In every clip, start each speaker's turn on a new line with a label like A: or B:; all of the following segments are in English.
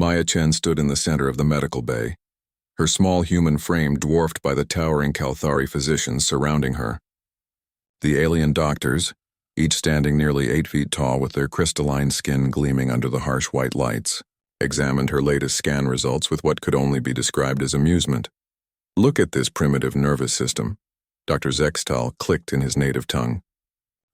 A: Maya Chen stood in the center of the medical bay, her small human frame dwarfed by the towering Kalthari physicians surrounding her. The alien doctors, each standing nearly 8 feet tall with their crystalline skin gleaming under the harsh white lights, examined her latest scan results with what could only be described as amusement. "Look at this primitive nervous system," Dr. Zextal clicked in his native tongue,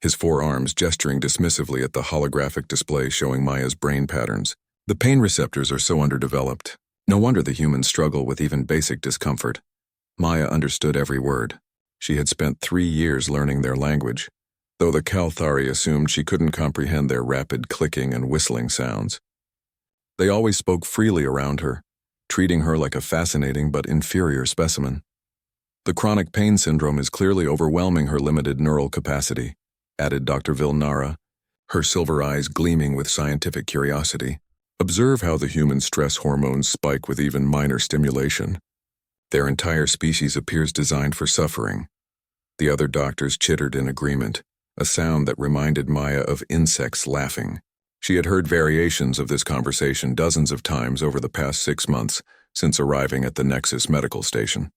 A: his forearms gesturing dismissively at the holographic display showing Maya's brain patterns. "The pain receptors are so underdeveloped. No wonder the humans struggle with even basic discomfort." Maya understood every word. She had spent 3 years learning their language, though the Kalthari assumed she couldn't comprehend their rapid clicking and whistling sounds. They always spoke freely around her, treating her like a fascinating but inferior specimen. "The chronic pain syndrome is clearly overwhelming her limited neural capacity," added Dr. Vilnara, her silver eyes gleaming with scientific curiosity. "Observe how the human stress hormones spike with even minor stimulation. Their entire species appears designed for suffering." The other doctors chittered in agreement, a sound that reminded Maya of insects laughing. She had heard variations of this conversation dozens of times over the past 6 months since arriving at the Nexus medical station.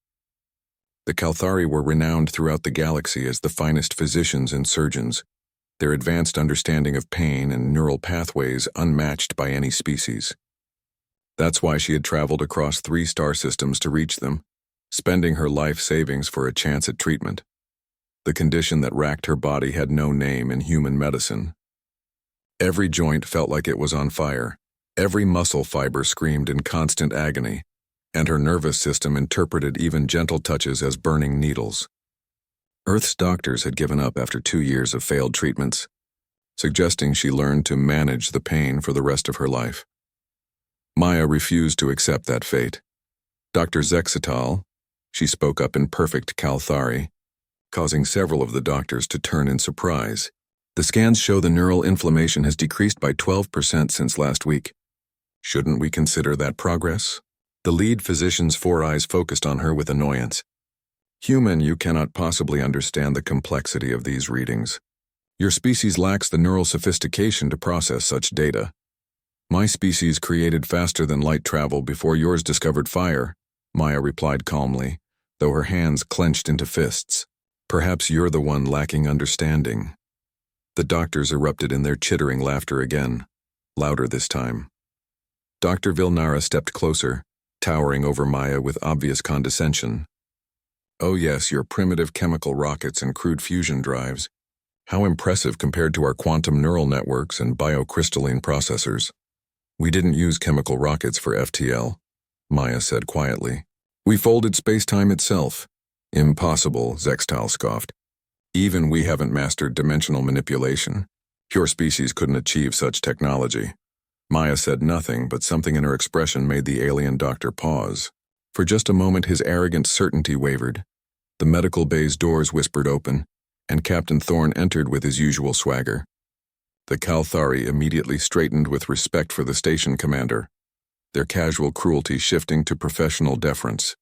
A: The Kalthari were renowned throughout the galaxy as the finest physicians and surgeons, their advanced understanding of pain and neural pathways unmatched by any species. That's why she had traveled across 3 star systems to reach them, spending her life savings for a chance at treatment. The condition that racked her body had no name in human medicine. Every joint felt like it was on fire, every muscle fiber screamed in constant agony, and her nervous system interpreted even gentle touches as burning needles. Earth's doctors had given up after 2 years of failed treatments, suggesting she learn to manage the pain for the rest of her life. Maya refused to accept that fate. "Dr. Zexatal," she spoke up in perfect Kalthari, causing several of the doctors to turn in surprise. "The scans show the neural inflammation has decreased by 12% since last week. Shouldn't we consider that progress?" The lead physician's 4 eyes focused on her with annoyance. "Human, you cannot possibly understand the complexity of these readings. Your species lacks the neural sophistication to process such data. My species created faster than light travel before yours discovered fire," Maya replied calmly, though her hands clenched into fists. "Perhaps you're the one lacking understanding." The doctors erupted in their chittering laughter again, louder this time. Dr. Vilnara stepped closer, towering over Maya with obvious condescension. "Oh yes, your primitive chemical rockets and crude fusion drives. How impressive compared to our quantum neural networks and biocrystalline processors." "We didn't use chemical rockets for FTL," Maya said quietly. "We folded space-time itself." "Impossible," Zextal scoffed. "Even we haven't mastered dimensional manipulation. Your species couldn't achieve such technology." Maya said nothing, but something in her expression made the alien doctor pause. For just a moment his arrogant certainty wavered. The medical bay's doors whispered open, and Captain Thorne entered with his usual swagger. The Kalthari immediately straightened with respect for the station commander, their casual cruelty shifting to professional deference.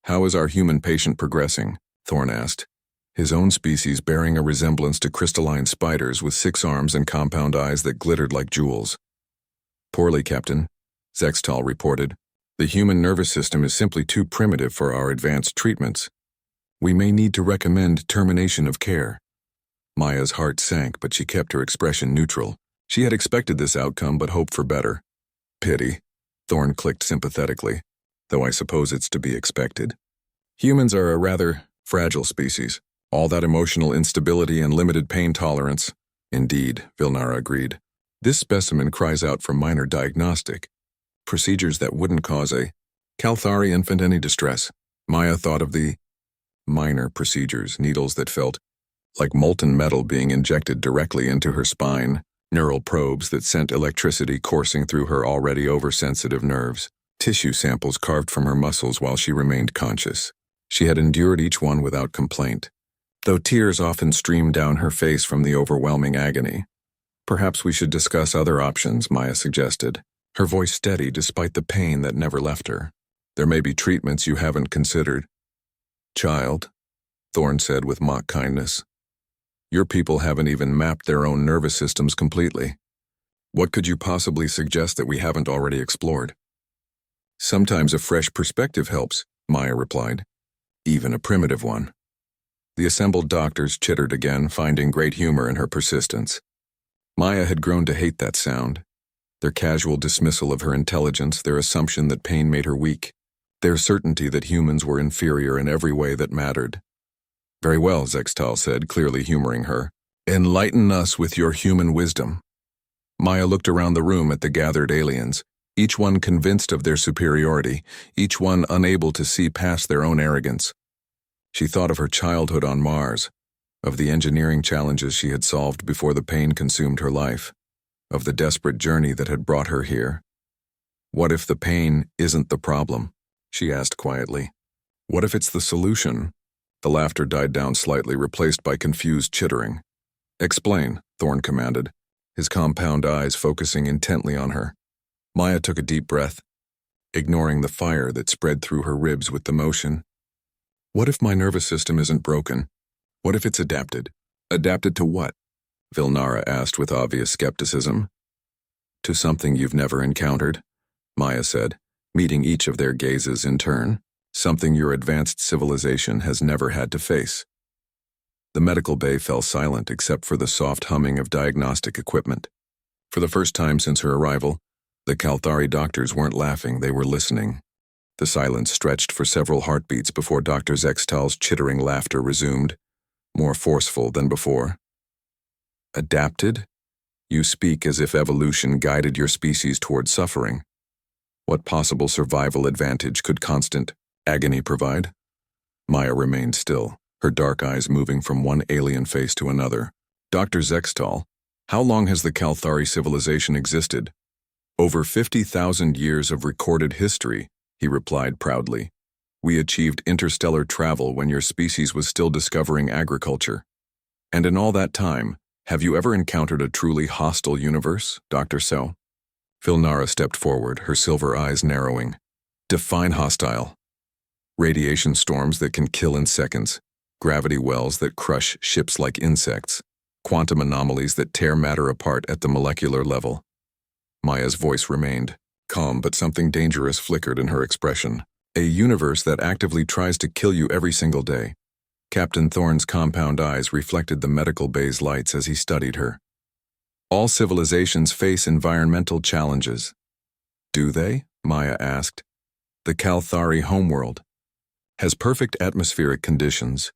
A: "How is our human patient progressing?" Thorne asked, his own species bearing a resemblance to crystalline spiders with 6 arms and compound eyes that glittered like jewels. "Poorly, Captain," Zextal reported. "The human nervous system is simply too primitive for our advanced treatments. We may need to recommend termination of care." Maya's heart sank, but she kept her expression neutral. She had expected this outcome but hoped for better. "Pity," Thorne clicked sympathetically, "though I suppose it's to be expected. Humans are a rather fragile species. All that emotional instability and limited pain tolerance." "Indeed," Vilnara agreed. "This specimen cries out for minor diagnostic procedures that wouldn't cause a Kalthari infant any distress." Maya thought of the minor procedures, needles that felt like molten metal being injected directly into her spine, neural probes that sent electricity coursing through her already oversensitive nerves, tissue samples carved from her muscles while she remained conscious. She had endured each one without complaint, though tears often streamed down her face from the overwhelming agony. "Perhaps we should discuss other options," Maya suggested, her voice steady despite the pain that never left her. "There may be treatments you haven't considered." "Child," Thorne said with mock kindness, "your people haven't even mapped their own nervous systems completely. What could you possibly suggest that we haven't already explored? Sometimes a fresh perspective helps, Maya replied. Even a primitive one. The assembled doctors chittered again, finding great humor in her persistence. Maya had grown to hate that sound. Their casual dismissal of her intelligence, their assumption that pain made her weak, their certainty that humans were inferior in every way that mattered. Very well, Zextal said, clearly humoring her. Enlighten us with your human wisdom. Maya looked around the room at the gathered aliens, each one convinced of their superiority, each one unable to see past their own arrogance. She thought of her childhood on Mars, of the engineering challenges she had solved before the pain consumed her life, of the desperate journey that had brought her here. What if the pain isn't the problem? She asked quietly. What if it's the solution? The laughter died down slightly, replaced by confused chittering. Explain, Thorne commanded, his compound eyes focusing intently on her. Maya took a deep breath, ignoring the fire that spread through her ribs with the motion. What if my nervous system isn't broken? What if it's adapted? Adapted to what? Vilnara asked with obvious skepticism. To something you've never encountered, Maya said, meeting each of their gazes in turn. Something your advanced civilization has never had to face. The medical bay fell silent except for the soft humming of diagnostic equipment. For the first time since her arrival, the Kalthari doctors weren't laughing, they were listening. The silence stretched for several heartbeats before Dr. Zextal's chittering laughter resumed, more forceful than before. Adapted? You speak as if evolution guided your species toward suffering. What possible survival advantage could constant agony provide? Maya remained still, her dark eyes moving from one alien face to another. Dr. Zextal, how long has the Kalthari civilization existed? Over 50,000 years of recorded history, he replied proudly. We achieved interstellar travel when your species was still discovering agriculture. And in all that time, have you ever encountered a truly hostile universe, Dr. So? Vilnara stepped forward, her silver eyes narrowing. Define hostile. Radiation storms that can kill in seconds, gravity wells that crush ships like insects, quantum anomalies that tear matter apart at the molecular level. Maya's voice remained calm, but something dangerous flickered in her expression. A universe that actively tries to kill you every single day. Captain Thorne's compound eyes reflected the medical bay's lights as he studied her. All civilizations face environmental challenges. Do they? Maya asked. The Kalthari homeworld has perfect atmospheric conditions,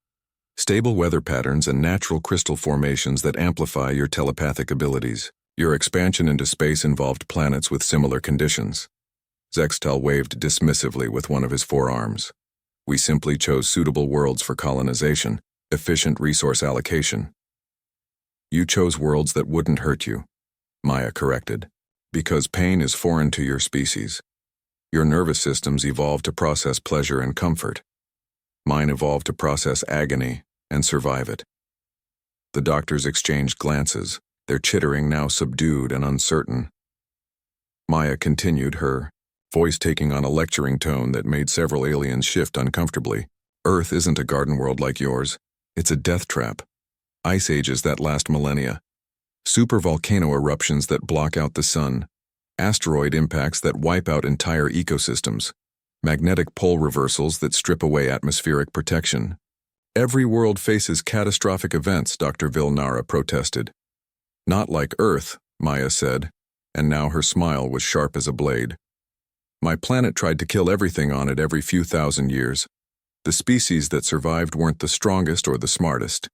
A: stable weather patterns, and natural crystal formations that amplify your telepathic abilities. Your expansion into space involved planets with similar conditions. Zextal waved dismissively with one of his forearms. We simply chose suitable worlds for colonization, efficient resource allocation. You chose worlds that wouldn't hurt you, Maya corrected, because pain is foreign to your species. Your nervous systems evolved to process pleasure and comfort. Mine evolved to process agony and survive it. The doctors exchanged glances, their chittering now subdued and uncertain. Maya continued, her voice taking on a lecturing tone that made several aliens shift uncomfortably. Earth isn't a garden world like yours. It's a death trap. Ice ages that last millennia. Supervolcano eruptions that block out the sun. Asteroid impacts that wipe out entire ecosystems. Magnetic pole reversals that strip away atmospheric protection. Every world faces catastrophic events, Dr. Vilnara protested. Not like Earth, Maya said, and now her smile was sharp as a blade. My planet tried to kill everything on it every few thousand years. The species that survived weren't the strongest or the smartest.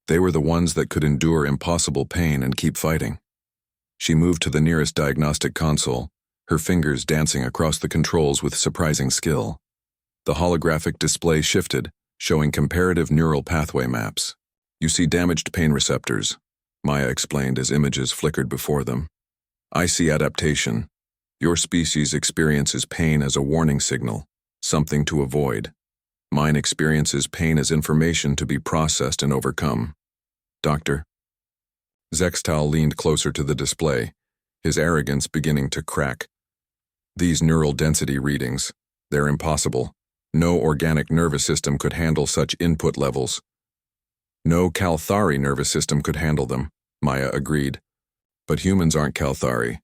A: They were the ones that could endure impossible pain and keep fighting. She moved to the nearest diagnostic console, her fingers dancing across the controls with surprising skill. The holographic display shifted, showing comparative neural pathway maps. You see damaged pain receptors, Maya explained as images flickered before them. I see adaptation. Your species experiences pain as a warning signal, something to avoid. Mine experiences pain as information to be processed and overcome. Doctor. Zextal leaned closer to the display, his arrogance beginning to crack. These neural density readings, they're impossible. No organic nervous system could handle such input levels. No Kalthari nervous system could handle them, Maya agreed. But humans aren't Kalthari.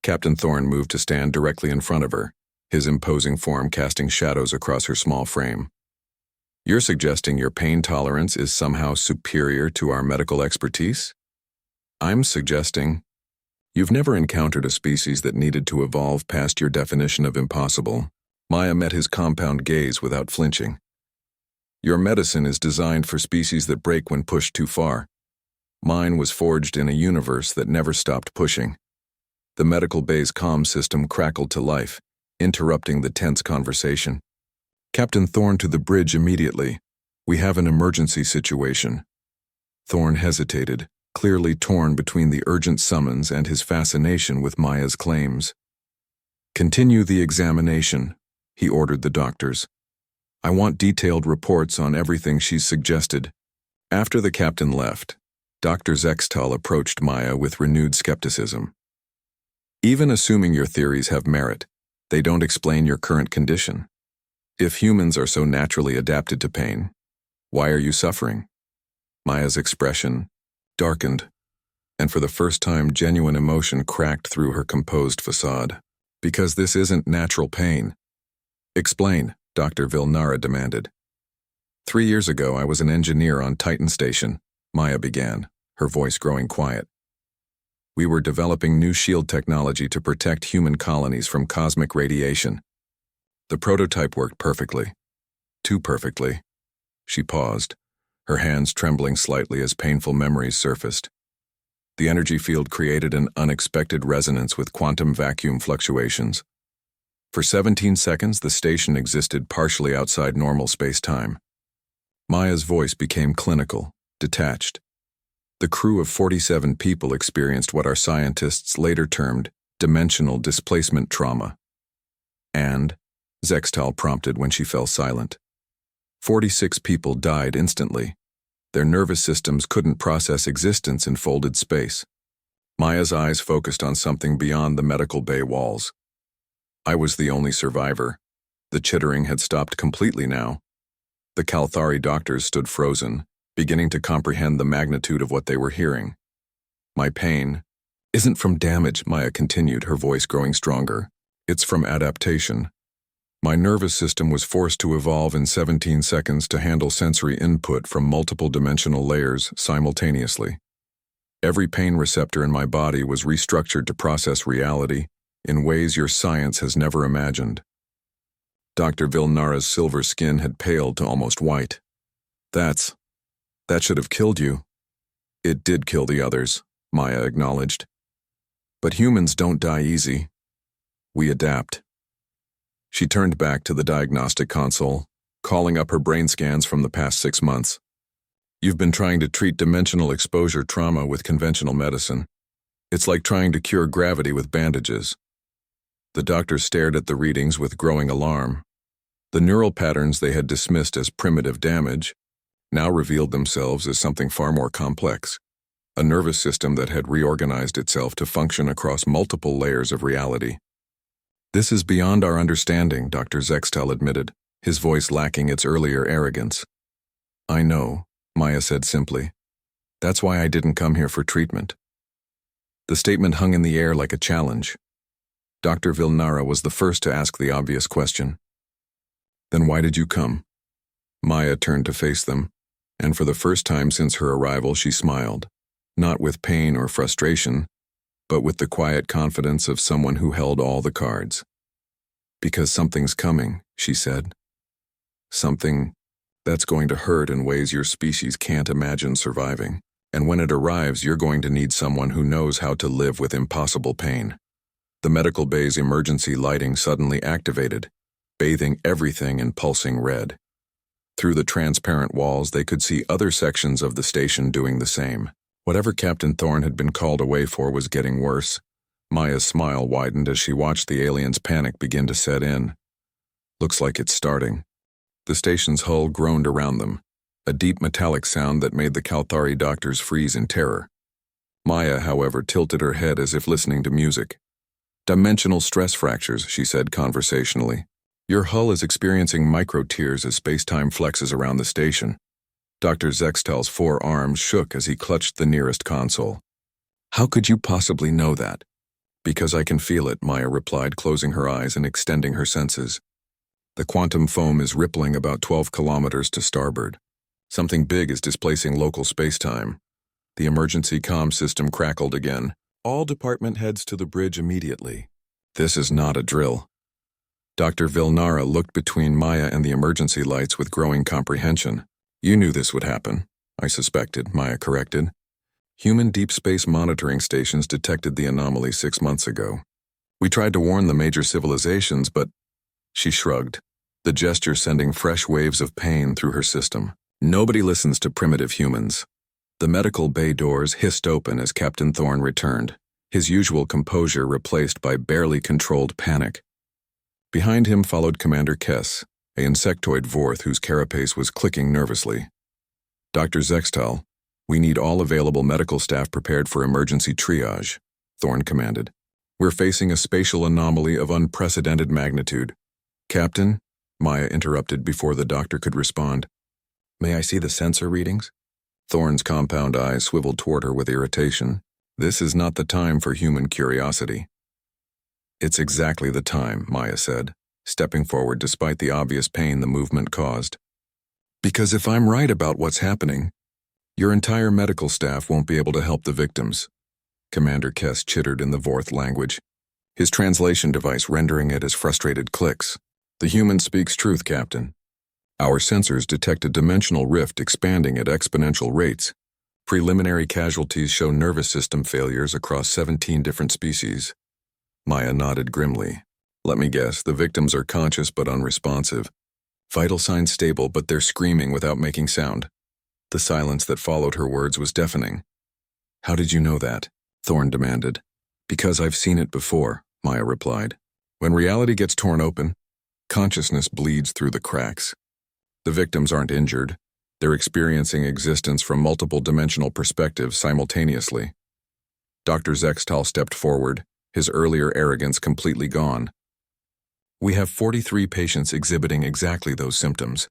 A: Captain Thorne moved to stand directly in front of her, his imposing form casting shadows across her small frame. You're suggesting your pain tolerance is somehow superior to our medical expertise? I'm suggesting you've never encountered a species that needed to evolve past your definition of impossible. Maya met his compound gaze without flinching. Your medicine is designed for species that break when pushed too far. Mine was forged in a universe that never stopped pushing. The medical bay's comm system crackled to life, interrupting the tense conversation. Captain Thorne to the bridge immediately. We have an emergency situation. Thorne hesitated, clearly torn between the urgent summons and his fascination with Maya's claims. Continue the examination, he ordered the doctors. I want detailed reports on everything she's suggested. After the captain left, Dr. Zextal approached Maya with renewed skepticism. Even assuming your theories have merit, they don't explain your current condition. If humans are so naturally adapted to pain, why are you suffering? Maya's expression darkened, and for the first time genuine emotion cracked through her composed facade. Because this isn't natural pain. Explain, Dr. Vilnara demanded. 3 years ago I was an engineer on Titan Station, Maya began, her voice growing quiet. We were developing new shield technology to protect human colonies from cosmic radiation. The prototype worked perfectly. Too perfectly. She paused, her hands trembling slightly as painful memories surfaced. The energy field created an unexpected resonance with quantum vacuum fluctuations. For 17 seconds, the station existed partially outside normal space-time. Maya's voice became clinical, detached. The crew of 47 people experienced what our scientists later termed dimensional displacement trauma. And, Zextal prompted when she fell silent. 46 people died instantly. Their nervous systems couldn't process existence in folded space. Maya's eyes focused on something beyond the medical bay walls. I was the only survivor. The chittering had stopped completely now. The Kalthari doctors stood frozen, beginning to comprehend the magnitude of what they were hearing. My pain isn't from damage, Maya continued, her voice growing stronger. It's from adaptation. My nervous system was forced to evolve in 17 seconds to handle sensory input from multiple dimensional layers simultaneously. Every pain receptor in my body was restructured to process reality in ways your science has never imagined. Dr. Vilnara's silver skin had paled to almost white. That should have killed you. It did kill the others, Maya acknowledged. But humans don't die easy. We adapt. She turned back to the diagnostic console, calling up her brain scans from the past 6 months. You've been trying to treat dimensional exposure trauma with conventional medicine. It's like trying to cure gravity with bandages. The doctor stared at the readings with growing alarm. The neural patterns they had dismissed as primitive damage now revealed themselves as something far more complex, a nervous system that had reorganized itself to function across multiple layers of reality. This is beyond our understanding, Dr. Zextal admitted, his voice lacking its earlier arrogance. I know, Maya said simply. That's why I didn't come here for treatment. The statement hung in the air like a challenge. Dr. Vilnara was the first to ask the obvious question. Then why did you come? Maya turned to face them, and for the first time since her arrival she smiled, not with pain or frustration, but with the quiet confidence of someone who held all the cards. Because something's coming, she said. Something that's going to hurt in ways your species can't imagine surviving. And when it arrives, you're going to need someone who knows how to live with impossible pain. The medical bay's emergency lighting suddenly activated, bathing everything in pulsing red. Through the transparent walls, they could see other sections of the station doing the same. Whatever Captain Thorne had been called away for was getting worse. Maya's smile widened as she watched the aliens' panic begin to set in. Looks like it's starting. The station's hull groaned around them, a deep metallic sound that made the Kalthari doctors freeze in terror. Maya, however, tilted her head as if listening to music. Dimensional stress fractures, she said conversationally. Your hull is experiencing micro-tears as space-time flexes around the station. Dr. Zextal's 4 arms shook as he clutched the nearest console. How could you possibly know that? Because I can feel it, Maya replied, closing her eyes and extending her senses. The quantum foam is rippling about 12 kilometers to starboard. Something big is displacing local space-time. The emergency comm system crackled again. All department heads to the bridge immediately. This is not a drill. Dr. Vilnara looked between Maya and the emergency lights with growing comprehension. You knew this would happen, I suspected, Maya corrected. Human deep space monitoring stations detected the anomaly 6 months ago. We tried to warn the major civilizations, but... She shrugged, the gesture sending fresh waves of pain through her system. Nobody listens to primitive humans. The medical bay doors hissed open as Captain Thorne returned, his usual composure replaced by barely controlled panic. Behind him followed Commander Kess, an insectoid Vorth whose carapace was clicking nervously. Dr. Zextal, we need all available medical staff prepared for emergency triage, Thorne commanded. We're facing a spatial anomaly of unprecedented magnitude. Captain, Maya interrupted before the doctor could respond. May I see the sensor readings? Thorne's compound eyes swiveled toward her with irritation. This is not the time for human curiosity. It's exactly the time, Maya said, stepping forward despite the obvious pain the movement caused. Because if I'm right about what's happening, your entire medical staff won't be able to help the victims. Commander Kess chittered in the Vorth language, his translation device rendering it as frustrated clicks. The human speaks truth, Captain. Our sensors detect a dimensional rift expanding at exponential rates. Preliminary casualties show nervous system failures across 17 different species. Maya nodded grimly. Let me guess, the victims are conscious but unresponsive. Vital signs stable, but they're screaming without making sound. The silence that followed her words was deafening. How did you know that? Thorne demanded. Because I've seen it before, Maya replied. When reality gets torn open, consciousness bleeds through the cracks. The victims aren't injured. They're experiencing existence from multiple dimensional perspectives simultaneously. Dr. Zextal stepped forward, his earlier arrogance completely gone. We have 43 patients exhibiting exactly those symptoms.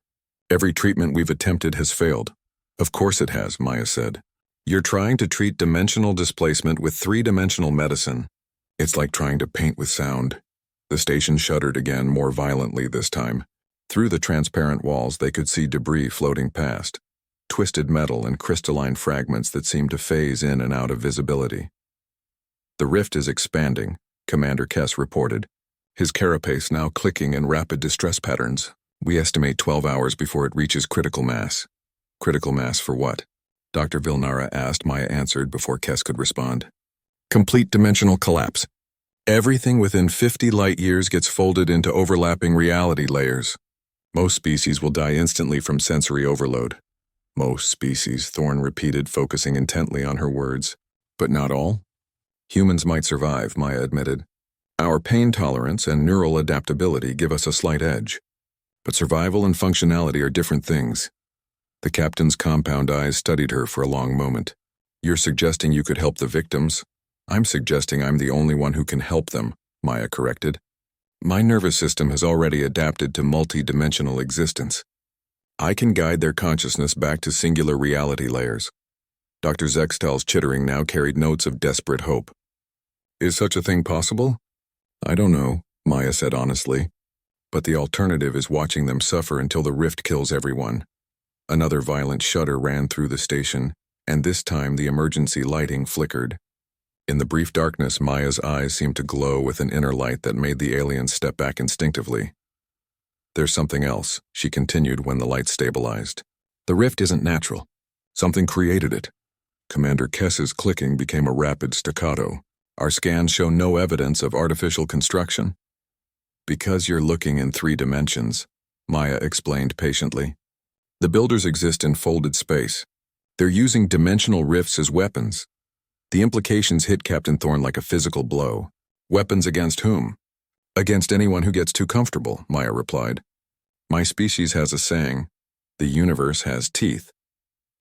A: Every treatment we've attempted has failed. Of course it has, Maya said. You're trying to treat dimensional displacement with three-dimensional medicine. It's like trying to paint with sound. The station shuddered again, more violently this time. Through the transparent walls they could see debris floating past, twisted metal and crystalline fragments that seemed to phase in and out of visibility. The rift is expanding, Commander Kess reported, his carapace now clicking in rapid distress patterns. We estimate 12 hours before it reaches critical mass. Critical mass for what? Dr. Vilnara asked. Maya answered before Kess could respond. Complete dimensional collapse. Everything within 50 light years gets folded into overlapping reality layers. Most species will die instantly from sensory overload. Most species, Thorne repeated, focusing intently on her words. But not all? Humans might survive, Maya admitted. Our pain tolerance and neural adaptability give us a slight edge. But survival and functionality are different things. The captain's compound eyes studied her for a long moment. You're suggesting you could help the victims? I'm suggesting I'm the only one who can help them, Maya corrected. My nervous system has already adapted to multi-dimensional existence. I can guide their consciousness back to singular reality layers. Dr. Zextal's chittering now carried notes of desperate hope. Is such a thing possible? I don't know, Maya said honestly. But the alternative is watching them suffer until the rift kills everyone. Another violent shudder ran through the station, and this time the emergency lighting flickered. In the brief darkness, Maya's eyes seemed to glow with an inner light that made the aliens step back instinctively. There's something else, she continued when the light stabilized. The rift isn't natural. Something created it. Commander Kess's clicking became a rapid staccato. Our scans show no evidence of artificial construction. Because you're looking in 3 dimensions, Maya explained patiently. The builders exist in folded space. They're using dimensional rifts as weapons. The implications hit Captain Thorne like a physical blow. Weapons against whom? Against anyone who gets too comfortable, Maya replied. My species has a saying, the universe has teeth.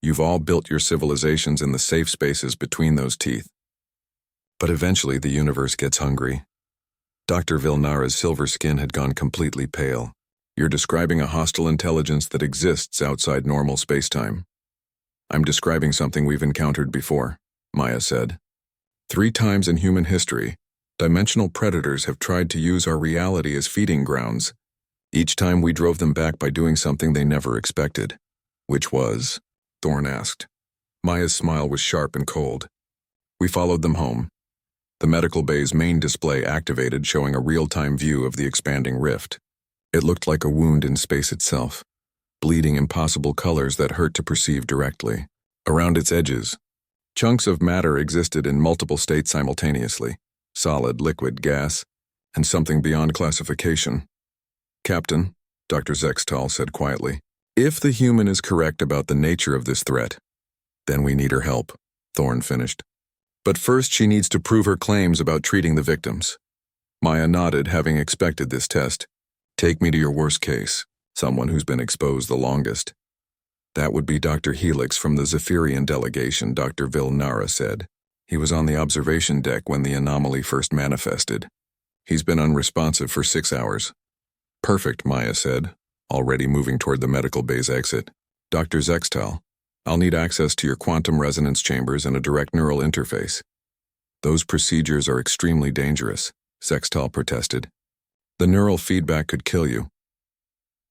A: You've all built your civilizations in the safe spaces between those teeth. But eventually the universe gets hungry. Dr. Vilnara's silver skin had gone completely pale. You're describing a hostile intelligence that exists outside normal spacetime. I'm describing something we've encountered before, Maya said. 3 times in human history, dimensional predators have tried to use our reality as feeding grounds. Each time we drove them back by doing something they never expected. Which was? Thorne asked. Maya's smile was sharp and cold. We followed them home. The medical bay's main display activated, showing a real-time view of the expanding rift. It looked like a wound in space itself, bleeding impossible colors that hurt to perceive directly. Around its edges, chunks of matter existed in multiple states simultaneously: solid, liquid, gas, and something beyond classification. Captain, Dr. Zextal said quietly, if the human is correct about the nature of this threat, then we need her help, Thorne finished. But first she needs to prove her claims about treating the victims. Maya nodded, having expected this test. Take me to your worst case, someone who's been exposed the longest. That would be Dr. Helix from the Zephyrian delegation, Dr. Vilnara said. He was on the observation deck when the anomaly first manifested. He's been unresponsive for 6 hours. Perfect, Maya said, already moving toward the medical bay's exit. Dr. Zextal, I'll need access to your quantum resonance chambers and a direct neural interface. Those procedures are extremely dangerous, Zextal protested. The neural feedback could kill you.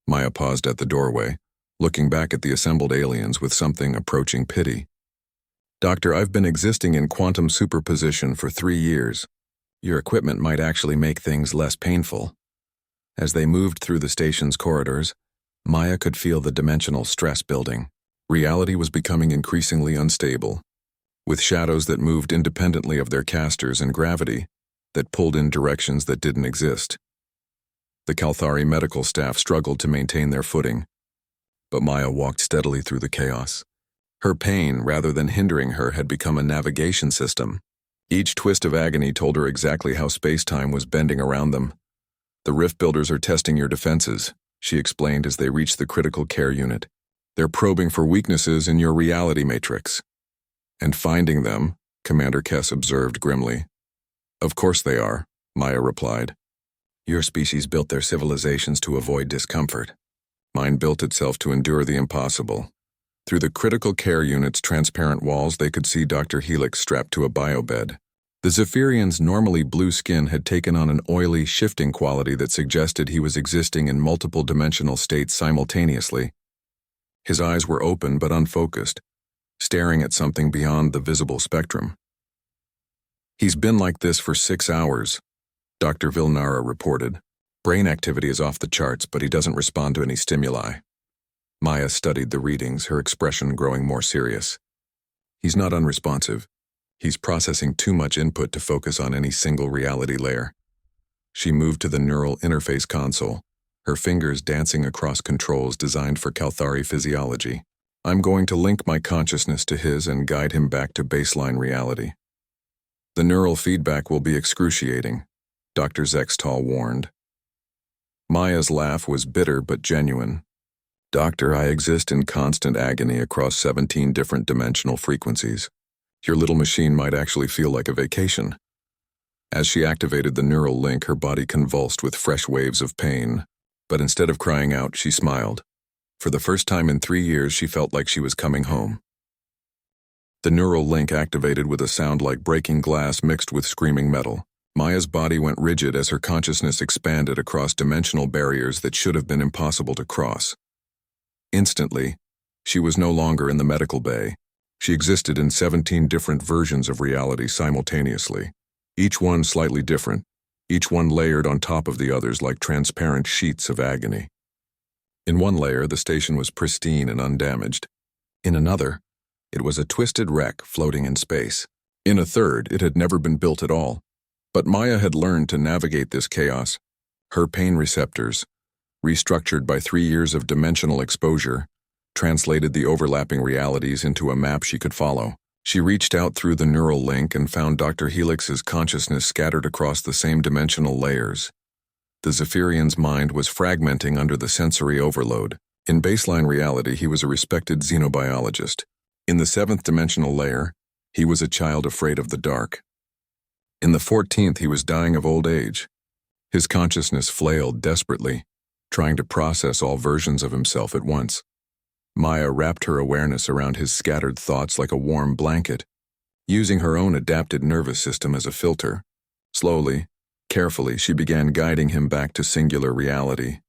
A: Maya paused at the doorway, looking back at the assembled aliens with something approaching pity. Doctor, I've been existing in quantum superposition for 3 years. Your equipment might actually make things less painful. As they moved through the station's corridors, Maya could feel the dimensional stress building. Reality was becoming increasingly unstable, with shadows that moved independently of their casters and gravity that pulled in directions that didn't exist. The Kalthari medical staff struggled to maintain their footing, but Maya walked steadily through the chaos. Her pain, rather than hindering her, had become a navigation system. Each twist of agony told her exactly how space-time was bending around them. The rift builders are testing your defenses, she explained as they reached the critical care unit. They're probing for weaknesses in your reality matrix. And finding them, Commander Kess observed grimly. Of course they are, Maya replied. Your species built their civilizations to avoid discomfort. Mine built itself to endure the impossible. Through the critical care unit's transparent walls, they could see Dr. Helix strapped to a biobed. The Zephyrian's normally blue skin had taken on an oily, shifting quality that suggested he was existing in multiple dimensional states simultaneously. His eyes were open but unfocused, staring at something beyond the visible spectrum. He's been like this for 6 hours, Dr. Vilnara reported. Brain activity is off the charts, but he doesn't respond to any stimuli. Maya studied the readings, her expression growing more serious. He's not unresponsive. He's processing too much input to focus on any single reality layer. She moved to the neural interface console, her fingers dancing across controls designed for Kalthari physiology. I'm going to link my consciousness to his and guide him back to baseline reality. The neural feedback will be excruciating, Dr. Zextal warned. Maya's laugh was bitter but genuine. Doctor, I exist in constant agony across 17 different dimensional frequencies. Your little machine might actually feel like a vacation. As she activated the neural link, her body convulsed with fresh waves of pain. But instead of crying out, she smiled. For the first time in 3 years, she felt like she was coming home. The neural link activated with a sound like breaking glass mixed with screaming metal. Maya's body went rigid as her consciousness expanded across dimensional barriers that should have been impossible to cross. Instantly, she was no longer in the medical bay. She existed in 17 different versions of reality simultaneously, each one slightly different, each one layered on top of the others like transparent sheets of agony. In one layer, the station was pristine and undamaged. In another, it was a twisted wreck floating in space. In a third, it had never been built at all. But Maya had learned to navigate this chaos. Her pain receptors, restructured by 3 years of dimensional exposure, translated the overlapping realities into a map she could follow. She reached out through the neural link and found Dr. Helix's consciousness scattered across the same dimensional layers. The Zephyrian's mind was fragmenting under the sensory overload. In baseline reality, he was a respected xenobiologist. In the 7th dimensional layer, he was a child afraid of the dark. In the 14th, he was dying of old age. His consciousness flailed desperately, trying to process all versions of himself at once. Maya wrapped her awareness around his scattered thoughts like a warm blanket. Using her own adapted nervous system as a filter, slowly, carefully, she began guiding him back to singular reality.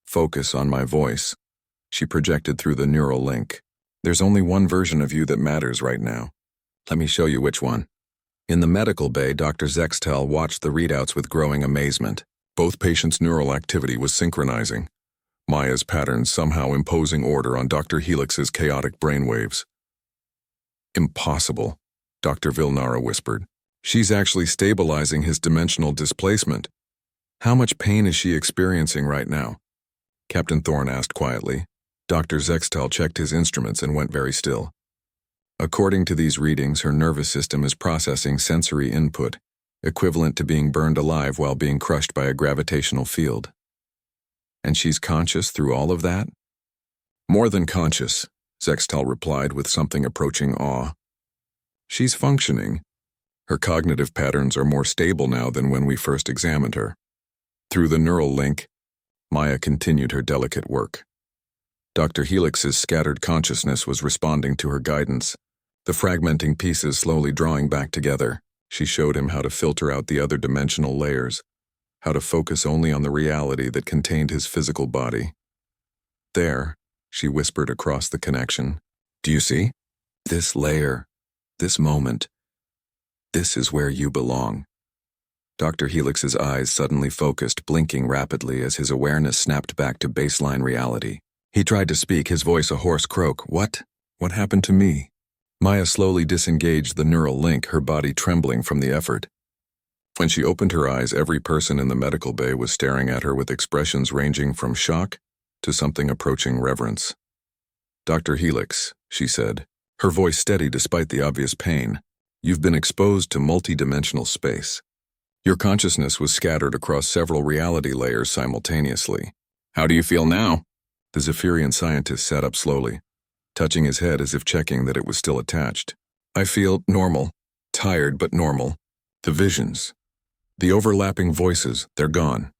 A: Focus on my voice, she projected through the neural link. There's only one version of you that matters right now. Let me show you which one. In the medical bay, Dr. Zextel watched the readouts with growing amazement. Both patients' neural activity was synchronizing, Maya's patterns somehow imposing order on Dr. Helix's chaotic brainwaves. Impossible, Dr. Vilnara whispered. She's actually stabilizing his dimensional displacement. How much pain is she experiencing right now? Captain Thorne asked quietly. Dr. Zextel checked his instruments and went very still. According to these readings, her nervous system is processing sensory input, equivalent to being burned alive while being crushed by a gravitational field. And she's conscious through all of that? More than conscious, Zextel replied with something approaching awe. She's functioning. Her cognitive patterns are more stable now than when we first examined her. Through the neural link, Maya continued her delicate work. Dr. Helix's scattered consciousness was responding to her guidance, the fragmenting pieces slowly drawing back together. She showed him how to filter out the other dimensional layers, how to focus only on the reality that contained his physical body. There, she whispered across the connection. Do you see? This layer, this moment, this is where you belong. Dr. Helix's eyes suddenly focused, blinking rapidly as his awareness snapped back to baseline reality. He tried to speak, his voice a hoarse croak. What? What happened to me? Maya slowly disengaged the neural link, her body trembling from the effort. When she opened her eyes, every person in the medical bay was staring at her with expressions ranging from shock to something approaching reverence. Dr. Helix, she said, her voice steady despite the obvious pain, you've been exposed to multi-dimensional space. Your consciousness was scattered across several reality layers simultaneously. How do you feel now? The Zephyrian scientist sat up slowly, touching his head as if checking that it was still attached. I feel normal, tired but normal. The visions, the overlapping voices, they're gone.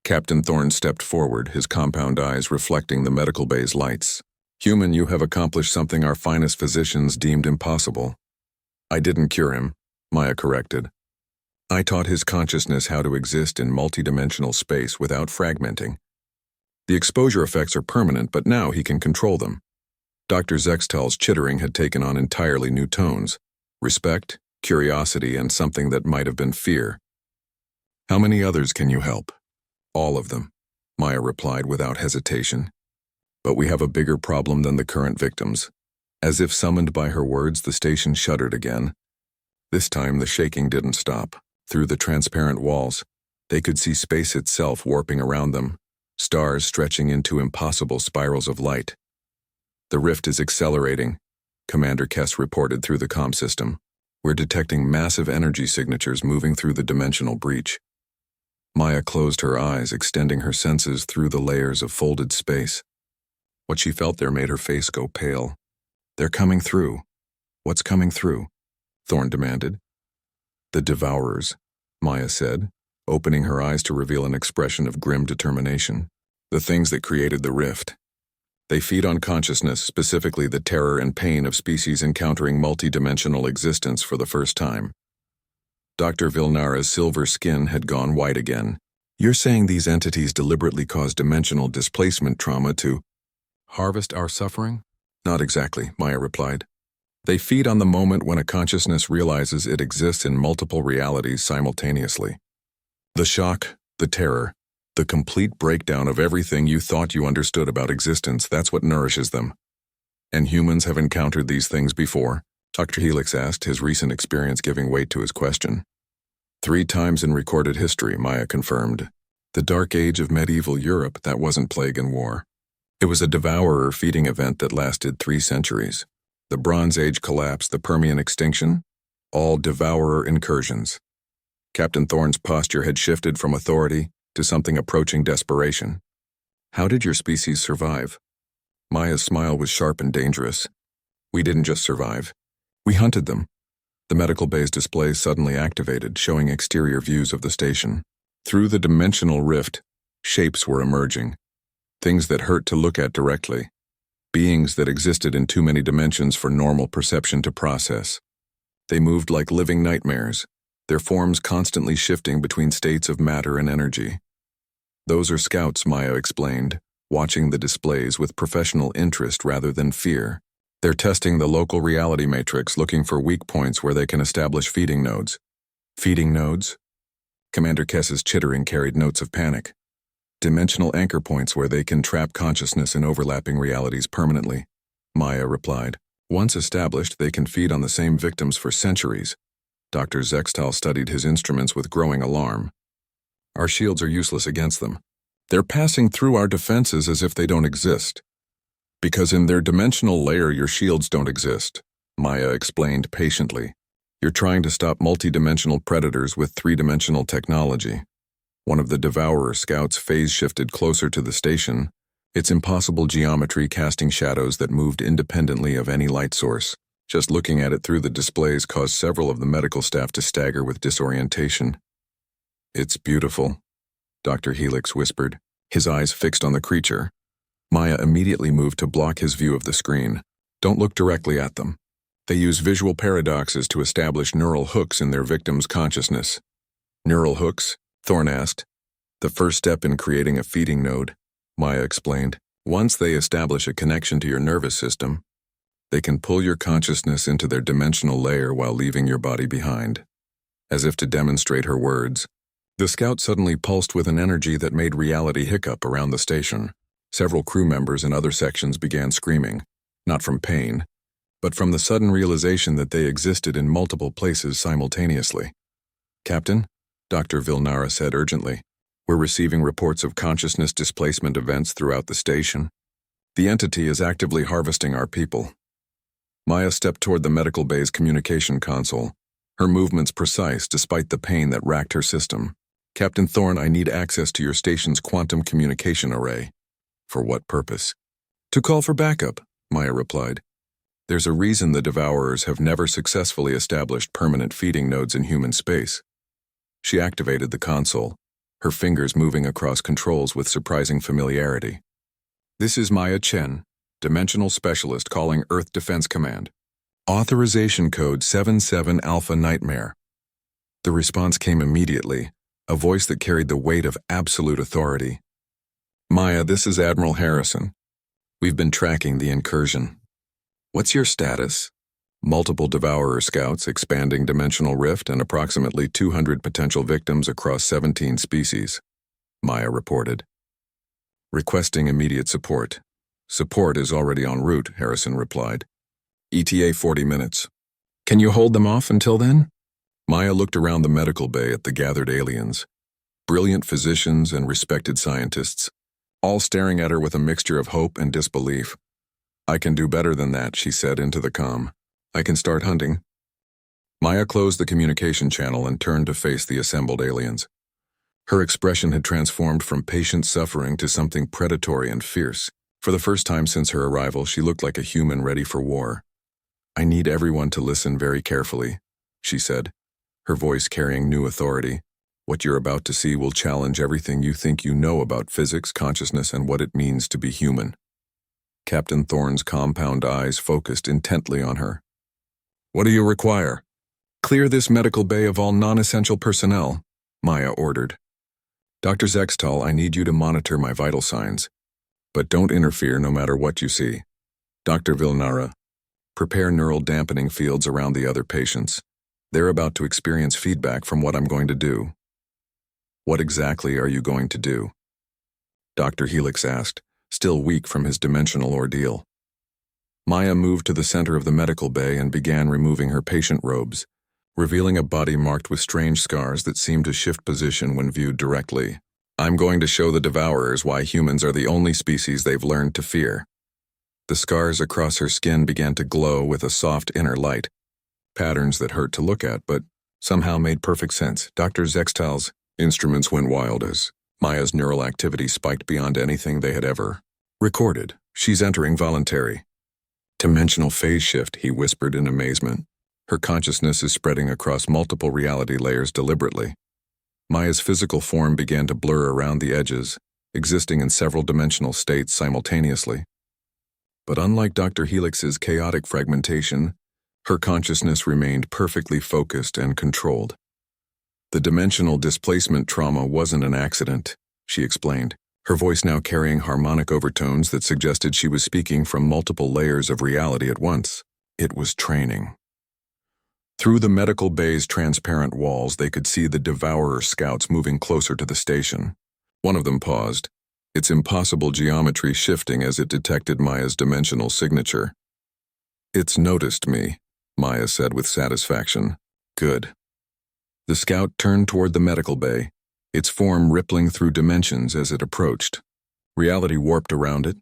A: Captain Thorne stepped forward, his compound eyes reflecting the medical bay's lights. Human, you have accomplished something our finest physicians deemed impossible. I didn't cure him, Maya corrected. I taught his consciousness how to exist in multidimensional space without fragmenting. The exposure effects are permanent, but now he can control them. Dr. Zextel's chittering had taken on entirely new tones. Respect, curiosity, and something that might have been fear. How many others can you help? All of them, Maya replied without hesitation. But we have a bigger problem than the current victims. As if summoned by her words, the station shuddered again. This time the shaking didn't stop. Through the transparent walls, they could see space itself warping around them, stars stretching into impossible spirals of light. The rift is accelerating, Commander Kess reported through the comm system. We're detecting massive energy signatures moving through the dimensional breach. Maya closed her eyes, extending her senses through the layers of folded space. What she felt there made her face go pale. They're coming through. What's coming through? Thorne demanded. The Devourers, Maya said, opening her eyes to reveal an expression of grim determination. The things that created the rift. They feed on consciousness, specifically the terror and pain of species encountering multidimensional existence for the first time. Dr. Vilnara's silver skin had gone white again. You're saying these entities deliberately cause dimensional displacement trauma to harvest our suffering? Not exactly, Maya replied. They feed on the moment when a consciousness realizes it exists in multiple realities simultaneously. The shock, the terror, the complete breakdown of everything you thought you understood about existence, that's what nourishes them. And humans have encountered these things before? Dr. Helix asked, his recent experience giving weight to his question. 3 times in recorded history, Maya confirmed. The Dark Age of medieval Europe, that wasn't plague and war. It was a devourer feeding event that lasted 3 centuries. The Bronze Age collapse, the Permian extinction, all devourer incursions. Captain Thorne's posture had shifted from authority to something approaching desperation. How did your species survive? Maya's smile was sharp and dangerous. We didn't just survive. We hunted them. The medical bay's displays suddenly activated, showing exterior views of the station. Through the dimensional rift, shapes were emerging. Things that hurt to look at directly. Beings that existed in too many dimensions for normal perception to process. They moved like living nightmares, their forms constantly shifting between states of matter and energy. Those are scouts, Maya explained, watching the displays with professional interest rather than fear. They're testing the local reality matrix, looking for weak points where they can establish feeding nodes. Feeding nodes? Commander Kess's chittering carried notes of panic. Dimensional anchor points where they can trap consciousness in overlapping realities permanently, Maya replied. Once established, they can feed on the same victims for centuries. Dr. Zextal studied his instruments with growing alarm. Our shields are useless against them. They're passing through our defenses as if they don't exist. Because in their dimensional layer, your shields don't exist, Maya explained patiently. You're trying to stop multi-dimensional predators with three-dimensional technology. One of the Devourer scouts phase shifted closer to the station, its impossible geometry casting shadows that moved independently of any light source. Just looking at it through the displays caused several of the medical staff to stagger with disorientation. It's beautiful, Dr. Helix whispered, his eyes fixed on the creature. Maya immediately moved to block his view of the screen. Don't look directly at them. They use visual paradoxes to establish neural hooks in their victim's consciousness. Neural hooks? Thorne asked. The first step in creating a feeding node, Maya explained. Once they establish a connection to your nervous system, they can pull your consciousness into their dimensional layer while leaving your body behind. As if to demonstrate her words, the scout suddenly pulsed with an energy that made reality hiccup around the station. Several crew members in other sections began screaming, not from pain, but from the sudden realization that they existed in multiple places simultaneously. Captain, Dr. Vilnara said urgently, we're receiving reports of consciousness displacement events throughout the station. The entity is actively harvesting our people. Maya stepped toward the medical bay's communication console, her movements precise despite the pain that racked her system. Captain Thorne, I need access to your station's quantum communication array. For what purpose? To call for backup, Maya replied. There's a reason the Devourers have never successfully established permanent feeding nodes in human space. She activated the console, her fingers moving across controls with surprising familiarity. This is Maya Chen, Dimensional Specialist calling Earth Defense Command. Authorization code 77 Alpha Nightmare. The response came immediately, a voice that carried the weight of absolute authority. Maya, this is Admiral Harrison. We've been tracking the incursion. What's your status? Multiple Devourer scouts, expanding dimensional rift, and approximately 200 potential victims across 17 species, Maya reported. Requesting immediate support. Support is already en route, Harrison replied. ETA 40 minutes. Can you hold them off until then? Maya looked around the medical bay at the gathered aliens. Brilliant physicians and respected scientists, all staring at her with a mixture of hope and disbelief. I can do better than that, she said into the comm. I can start hunting. Maya closed the communication channel and turned to face the assembled aliens. Her expression had transformed from patient suffering to something predatory and fierce. For the first time since her arrival, she looked like a human ready for war. I need everyone to listen very carefully, she said, her voice carrying new authority. What you're about to see will challenge everything you think you know about physics, consciousness, and what it means to be human. Captain Thorne's compound eyes focused intently on her. What do you require? Clear this medical bay of all non-essential personnel, Maya ordered. Dr. Zextal, I need you to monitor my vital signs. But don't interfere no matter what you see. Dr. Vilnara, prepare neural dampening fields around the other patients. They're about to experience feedback from what I'm going to do. What exactly are you going to do? Dr. Helix asked, still weak from his dimensional ordeal. Maya moved to the center of the medical bay and began removing her patient robes, revealing a body marked with strange scars that seemed to shift position when viewed directly. I'm going to show the Devourers why humans are the only species they've learned to fear. The scars across her skin began to glow with a soft inner light, patterns that hurt to look at but somehow made perfect sense. Dr. Zextal's instruments went wild as Maya's neural activity spiked beyond anything they had ever recorded. She's entering voluntary dimensional phase shift, he whispered in amazement. Her consciousness is spreading across multiple reality layers deliberately. Maya's physical form began to blur around the edges, existing in several dimensional states simultaneously. But unlike Dr. Helix's chaotic fragmentation, Her consciousness remained perfectly focused and controlled. The dimensional displacement trauma wasn't an accident, she explained, her voice now carrying harmonic overtones that suggested she was speaking from multiple layers of reality at once. It was training. Through the medical bay's transparent walls, they could see the Devourer scouts moving closer to the station. One of them paused, its impossible geometry shifting as it detected Maya's dimensional signature. "It's noticed me," Maya said with satisfaction. "Good." The scout turned toward the medical bay, its form rippling through dimensions as it approached. Reality warped around it,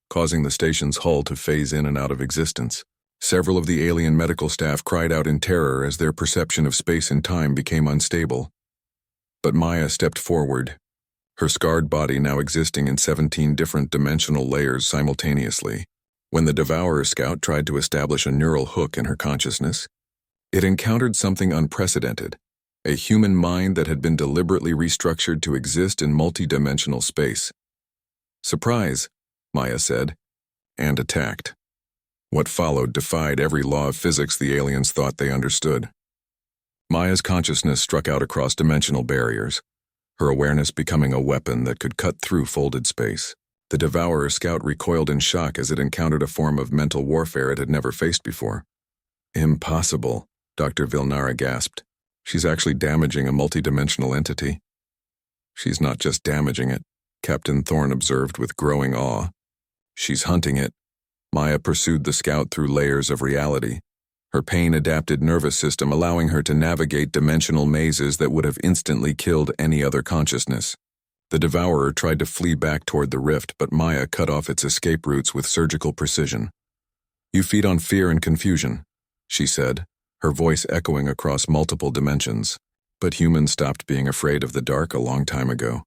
A: causing the station's hull to phase in and out of existence. Several of the alien medical staff cried out in terror as their perception of space and time became unstable. But Maya stepped forward, her scarred body now existing in 17 different dimensional layers simultaneously. When the Devourer scout tried to establish a neural hook in her consciousness, it encountered something unprecedented, a human mind that had been deliberately restructured to exist in multi-dimensional space. "Surprise," Maya said, and attacked. What followed defied every law of physics the aliens thought they understood. Maya's consciousness struck out across dimensional barriers, her awareness becoming a weapon that could cut through folded space. The Devourer scout recoiled in shock as it encountered a form of mental warfare it had never faced before. "Impossible," Dr. Vilnara gasped. "She's actually damaging a multidimensional entity." "She's not just damaging it," Captain Thorne observed with growing awe. "She's hunting it." Maya pursued the scout through layers of reality, her pain-adapted nervous system allowing her to navigate dimensional mazes that would have instantly killed any other consciousness. The Devourer tried to flee back toward the rift, but Maya cut off its escape routes with surgical precision. "You feed on fear and confusion," she said, her voice echoing across multiple dimensions. "But humans stopped being afraid of the dark a long time ago."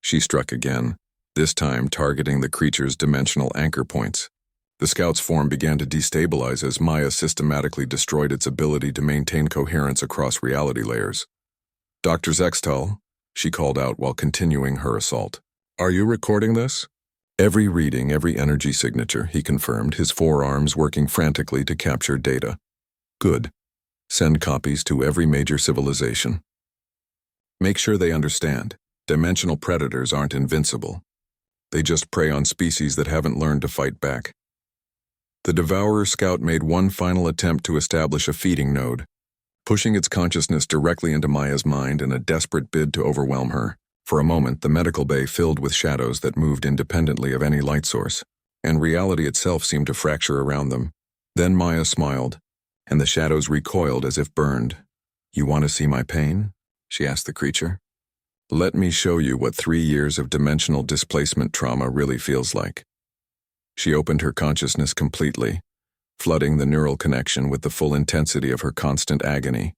A: She struck again, this time targeting the creature's dimensional anchor points. The scout's form began to destabilize as Maya systematically destroyed its ability to maintain coherence across reality layers. "Dr. Zextal," she called out while continuing her assault. "Are you recording this?" "Every reading, every energy signature," he confirmed, his forearms working frantically to capture data. "Good. Send copies to every major civilization. Make sure they understand. Dimensional predators aren't invincible. They just prey on species that haven't learned to fight back." The Devourer scout made one final attempt to establish a feeding node, pushing its consciousness directly into Maya's mind in a desperate bid to overwhelm her. For a moment, the medical bay filled with shadows that moved independently of any light source, and reality itself seemed to fracture around them. Then Maya smiled, and the shadows recoiled as if burned. "You want to see my pain?" she asked the creature. "Let me show you what 3 years of dimensional displacement trauma really feels like." She opened her consciousness completely, flooding the neural connection with the full intensity of her constant agony.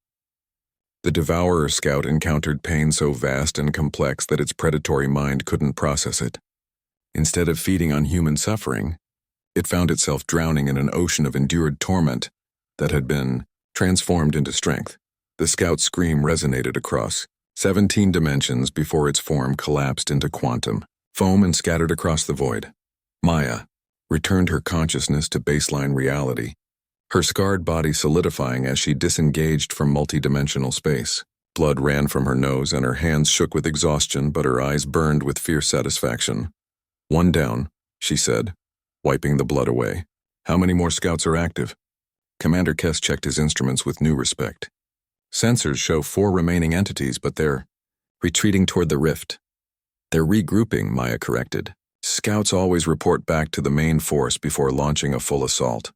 A: The Devourer scout encountered pain so vast and complex that its predatory mind couldn't process it. Instead of feeding on human suffering, it found itself drowning in an ocean of endured torment that had been transformed into strength. The scout's scream resonated across 17 dimensions before its form collapsed into quantum foam and scattered across the void. Maya returned her consciousness to baseline reality, her scarred body solidifying as she disengaged from multidimensional space. Blood ran from her nose and her hands shook with exhaustion, but her eyes burned with fierce satisfaction. "One down," she said, wiping the blood away. "How many more scouts are active?" Commander Kess checked his instruments with new respect. "Sensors show 4 remaining entities, but they're retreating toward the rift." "They're regrouping," Maya corrected. "Scouts always report back to the main force before launching a full assault."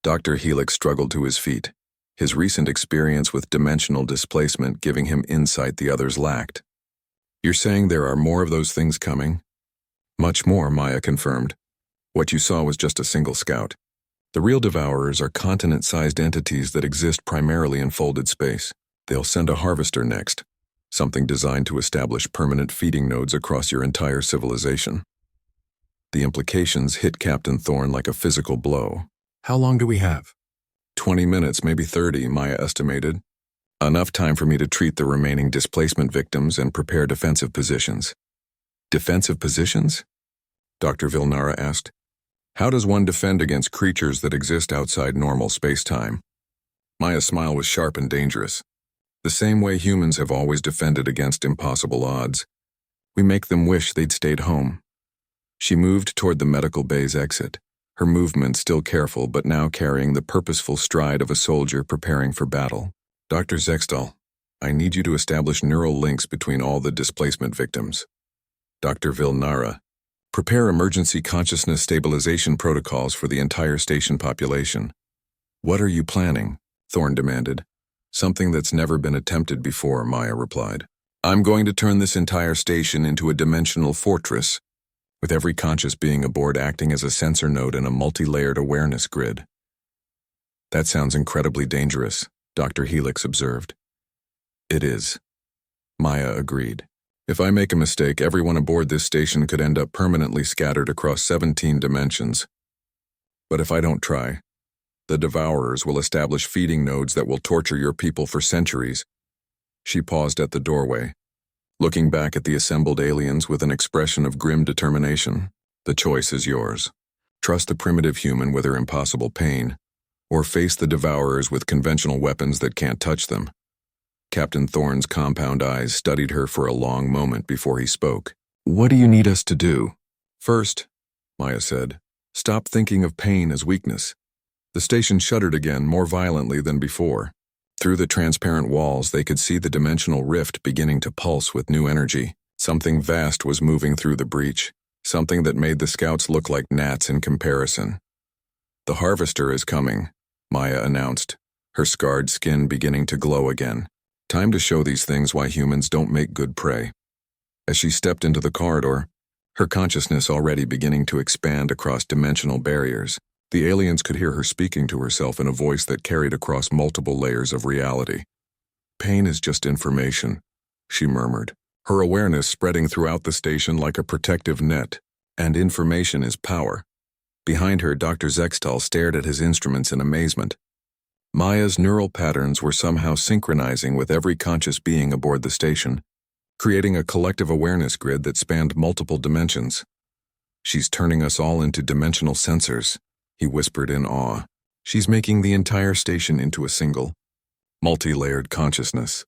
A: Dr. Helix struggled to his feet, his recent experience with dimensional displacement giving him insight the others lacked. "You're saying there are more of those things coming?" "Much more," Maya confirmed. "What you saw was just a single scout. The real Devourers are continent-sized entities that exist primarily in folded space. They'll send a harvester next, something designed to establish permanent feeding nodes across your entire civilization." The implications hit Captain Thorne like a physical blow. "How long do we have?" 20 minutes, maybe 30, Maya estimated. "Enough time for me to treat the remaining displacement victims and prepare defensive positions." "Defensive positions?" Dr. Vilnara asked. How does one defend against creatures that exist outside normal space-time? Maya's smile was sharp and dangerous. The same way humans have always defended against impossible odds. We make them wish they'd stayed home. She moved toward the medical bay's exit, her movement still careful but now carrying the purposeful stride of a soldier preparing for battle. Dr. Zextal, I need you to establish neural links between all the displacement victims. Dr. Vilnara, prepare emergency consciousness stabilization protocols for the entire station population. What are you planning? Thorne demanded. Something that's never been attempted before, Maya replied. I'm going to turn this entire station into a dimensional fortress, with every conscious being aboard acting as a sensor node in a multi-layered awareness grid. That sounds incredibly dangerous, Dr. Helix observed. It is. Maya agreed. If I make a mistake, everyone aboard this station could end up permanently scattered across 17 dimensions. But if I don't try, the Devourers will establish feeding nodes that will torture your people for centuries. She paused at the doorway, looking back at the assembled aliens with an expression of grim determination. The choice is yours. Trust the primitive human with her impossible pain, or face the Devourers with conventional weapons that can't touch them. Captain Thorne's compound eyes studied her for a long moment before he spoke. What do you need us to do? First, Maya said, stop thinking of pain as weakness. The station shuddered again, more violently than before. Through the transparent walls, they could see the dimensional rift beginning to pulse with new energy. Something vast was moving through the breach, something that made the scouts look like gnats in comparison. The Harvester is coming, Maya announced, her scarred skin beginning to glow again. Time to show these things why humans don't make good prey. As she stepped into the corridor, her consciousness already beginning to expand across dimensional barriers, the aliens could hear her speaking to herself in a voice that carried across multiple layers of reality. Pain is just information, she murmured, her awareness spreading throughout the station like a protective net. And information is power. Behind her, Dr. Zextal stared at his instruments in amazement. Maya's neural patterns were somehow synchronizing with every conscious being aboard the station, creating a collective awareness grid that spanned multiple dimensions. She's turning us all into dimensional sensors, he whispered in awe. She's making the entire station into a single, multi-layered consciousness.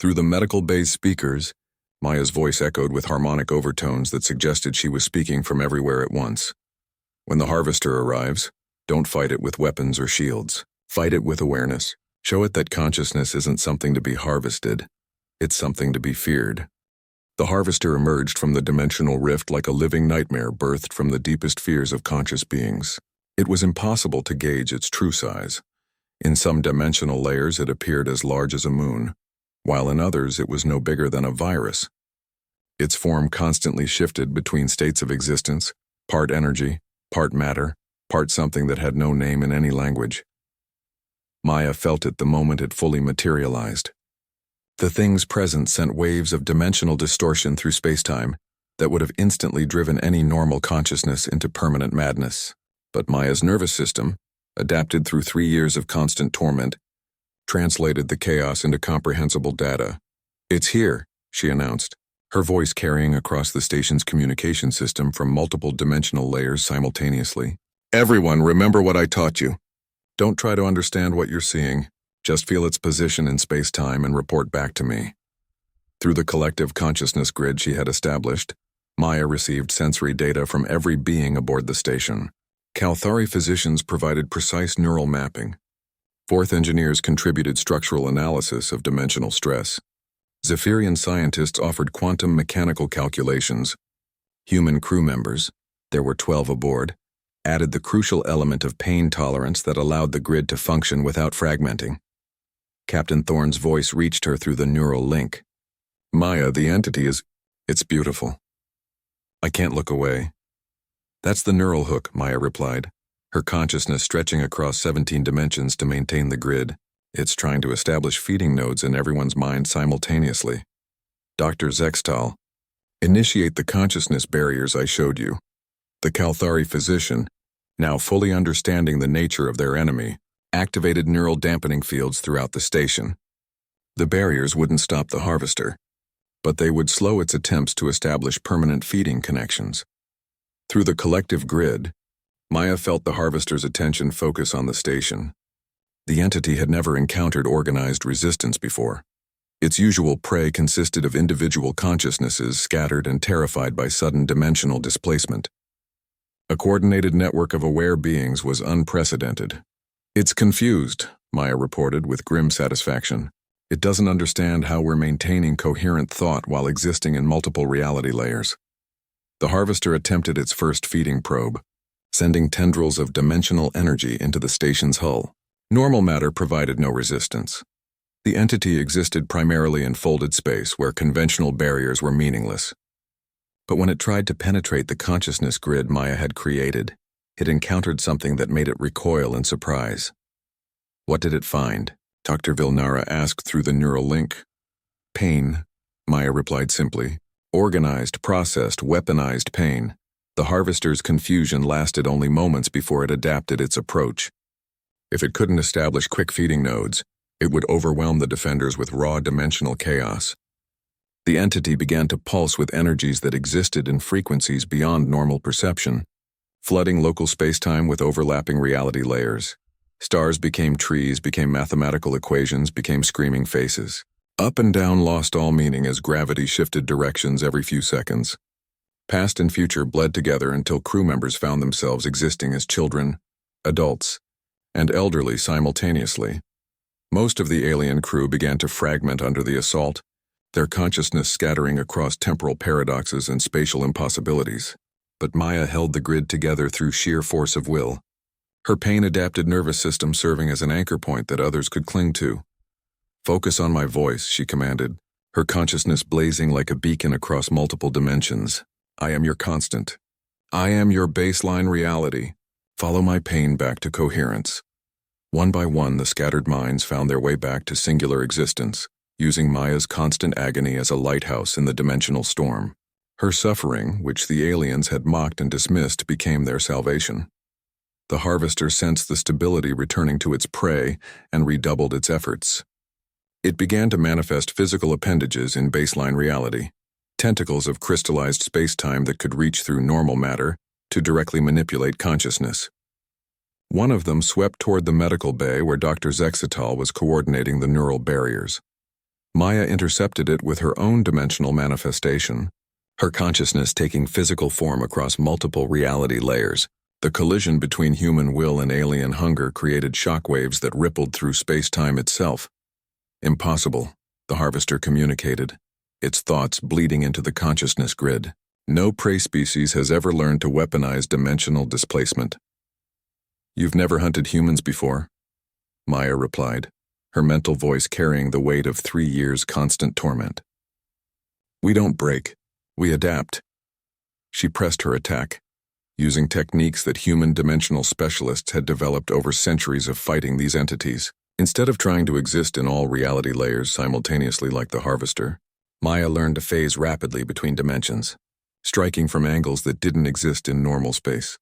A: Through the medical bay's speakers, Maya's voice echoed with harmonic overtones that suggested she was speaking from everywhere at once. When the Harvester arrives, don't fight it with weapons or shields. Fight it with awareness. Show it that consciousness isn't something to be harvested. It's something to be feared. The Harvester emerged from the dimensional rift like a living nightmare birthed from the deepest fears of conscious beings. It was impossible to gauge its true size. In some dimensional layers it appeared as large as a moon, while in others it was no bigger than a virus. Its form constantly shifted between states of existence, part energy, part matter, part something that had no name in any language. Maya felt it the moment it fully materialized. The thing's presence sent waves of dimensional distortion through spacetime that would have instantly driven any normal consciousness into permanent madness. But Maya's nervous system, adapted through 3 years of constant torment, translated the chaos into comprehensible data. It's here, she announced, her voice carrying across the station's communication system from multiple dimensional layers simultaneously. Everyone, remember what I taught you. Don't try to understand what you're seeing. Just feel its position in space-time and report back to me. Through the collective consciousness grid she had established, Maya received sensory data from every being aboard the station. Kalthari physicians provided precise neural mapping. Fourth engineers contributed structural analysis of dimensional stress. Zephyrian scientists offered quantum mechanical calculations. Human crew members, there were 12 aboard, added the crucial element of pain tolerance that allowed the grid to function without fragmenting. Captain Thorne's voice reached her through the neural link. Maya, the entity it's beautiful. I can't look away. That's the neural hook, Maya replied, her consciousness stretching across 17 dimensions to maintain the grid. It's trying to establish feeding nodes in everyone's mind simultaneously. Dr. Zextal, initiate the consciousness barriers I showed you. The Kalthari physician, now fully understanding the nature of their enemy, activated neural dampening fields throughout the station. The barriers wouldn't stop the Harvester, but they would slow its attempts to establish permanent feeding connections. Through the collective grid, Maya felt the harvester's attention focus on the station. The entity had never encountered organized resistance before. Its usual prey consisted of individual consciousnesses scattered and terrified by sudden dimensional displacement. A coordinated network of aware beings was unprecedented. "It's confused," Maya reported with grim satisfaction. "It doesn't understand how we're maintaining coherent thought while existing in multiple reality layers." The harvester attempted its first feeding probe, sending tendrils of dimensional energy into the station's hull. Normal matter provided no resistance. The entity existed primarily in folded space where conventional barriers were meaningless. But when it tried to penetrate the consciousness grid Maya had created, it encountered something that made it recoil in surprise. "What did it find?" Dr. Vilnara asked through the neural link. "Pain," Maya replied simply. "Organized, processed, weaponized pain." The harvester's confusion lasted only moments before it adapted its approach. If it couldn't establish quick feeding nodes, it would overwhelm the defenders with raw dimensional chaos. The entity began to pulse with energies that existed in frequencies beyond normal perception, flooding local spacetime with overlapping reality layers. Stars became trees, became mathematical equations, became screaming faces. Up and down lost all meaning as gravity shifted directions every few seconds. Past and future bled together until crew members found themselves existing as children, adults, and elderly simultaneously. Most of the alien crew began to fragment under the assault, their consciousness scattering across temporal paradoxes and spatial impossibilities. But Maya held the grid together through sheer force of will, her pain-adapted nervous system serving as an anchor point that others could cling to. "Focus on my voice," she commanded, her consciousness blazing like a beacon across multiple dimensions. "I am your constant. I am your baseline reality. Follow my pain back to coherence." One by one, the scattered minds found their way back to singular existence, using Maya's constant agony as a lighthouse in the dimensional storm. Her suffering, which the aliens had mocked and dismissed, became their salvation. The harvester sensed the stability returning to its prey and redoubled its efforts. It began to manifest physical appendages in baseline reality, tentacles of crystallized spacetime that could reach through normal matter to directly manipulate consciousness. One of them swept toward the medical bay where Dr. Zexatal was coordinating the neural barriers. Maya intercepted it with her own dimensional manifestation, her consciousness taking physical form across multiple reality layers. The collision between human will and alien hunger created shockwaves that rippled through space-time itself. "Impossible," the harvester communicated, its thoughts bleeding into the consciousness grid. "No prey species has ever learned to weaponize dimensional displacement." "You've never hunted humans before?" Maya replied, her mental voice carrying the weight of 3 years' constant torment. "We don't break. We adapt." She pressed her attack, using techniques that human dimensional specialists had developed over centuries of fighting these entities. Instead of trying to exist in all reality layers simultaneously like the harvester, Maya learned to phase rapidly between dimensions, striking from angles that didn't exist in normal space.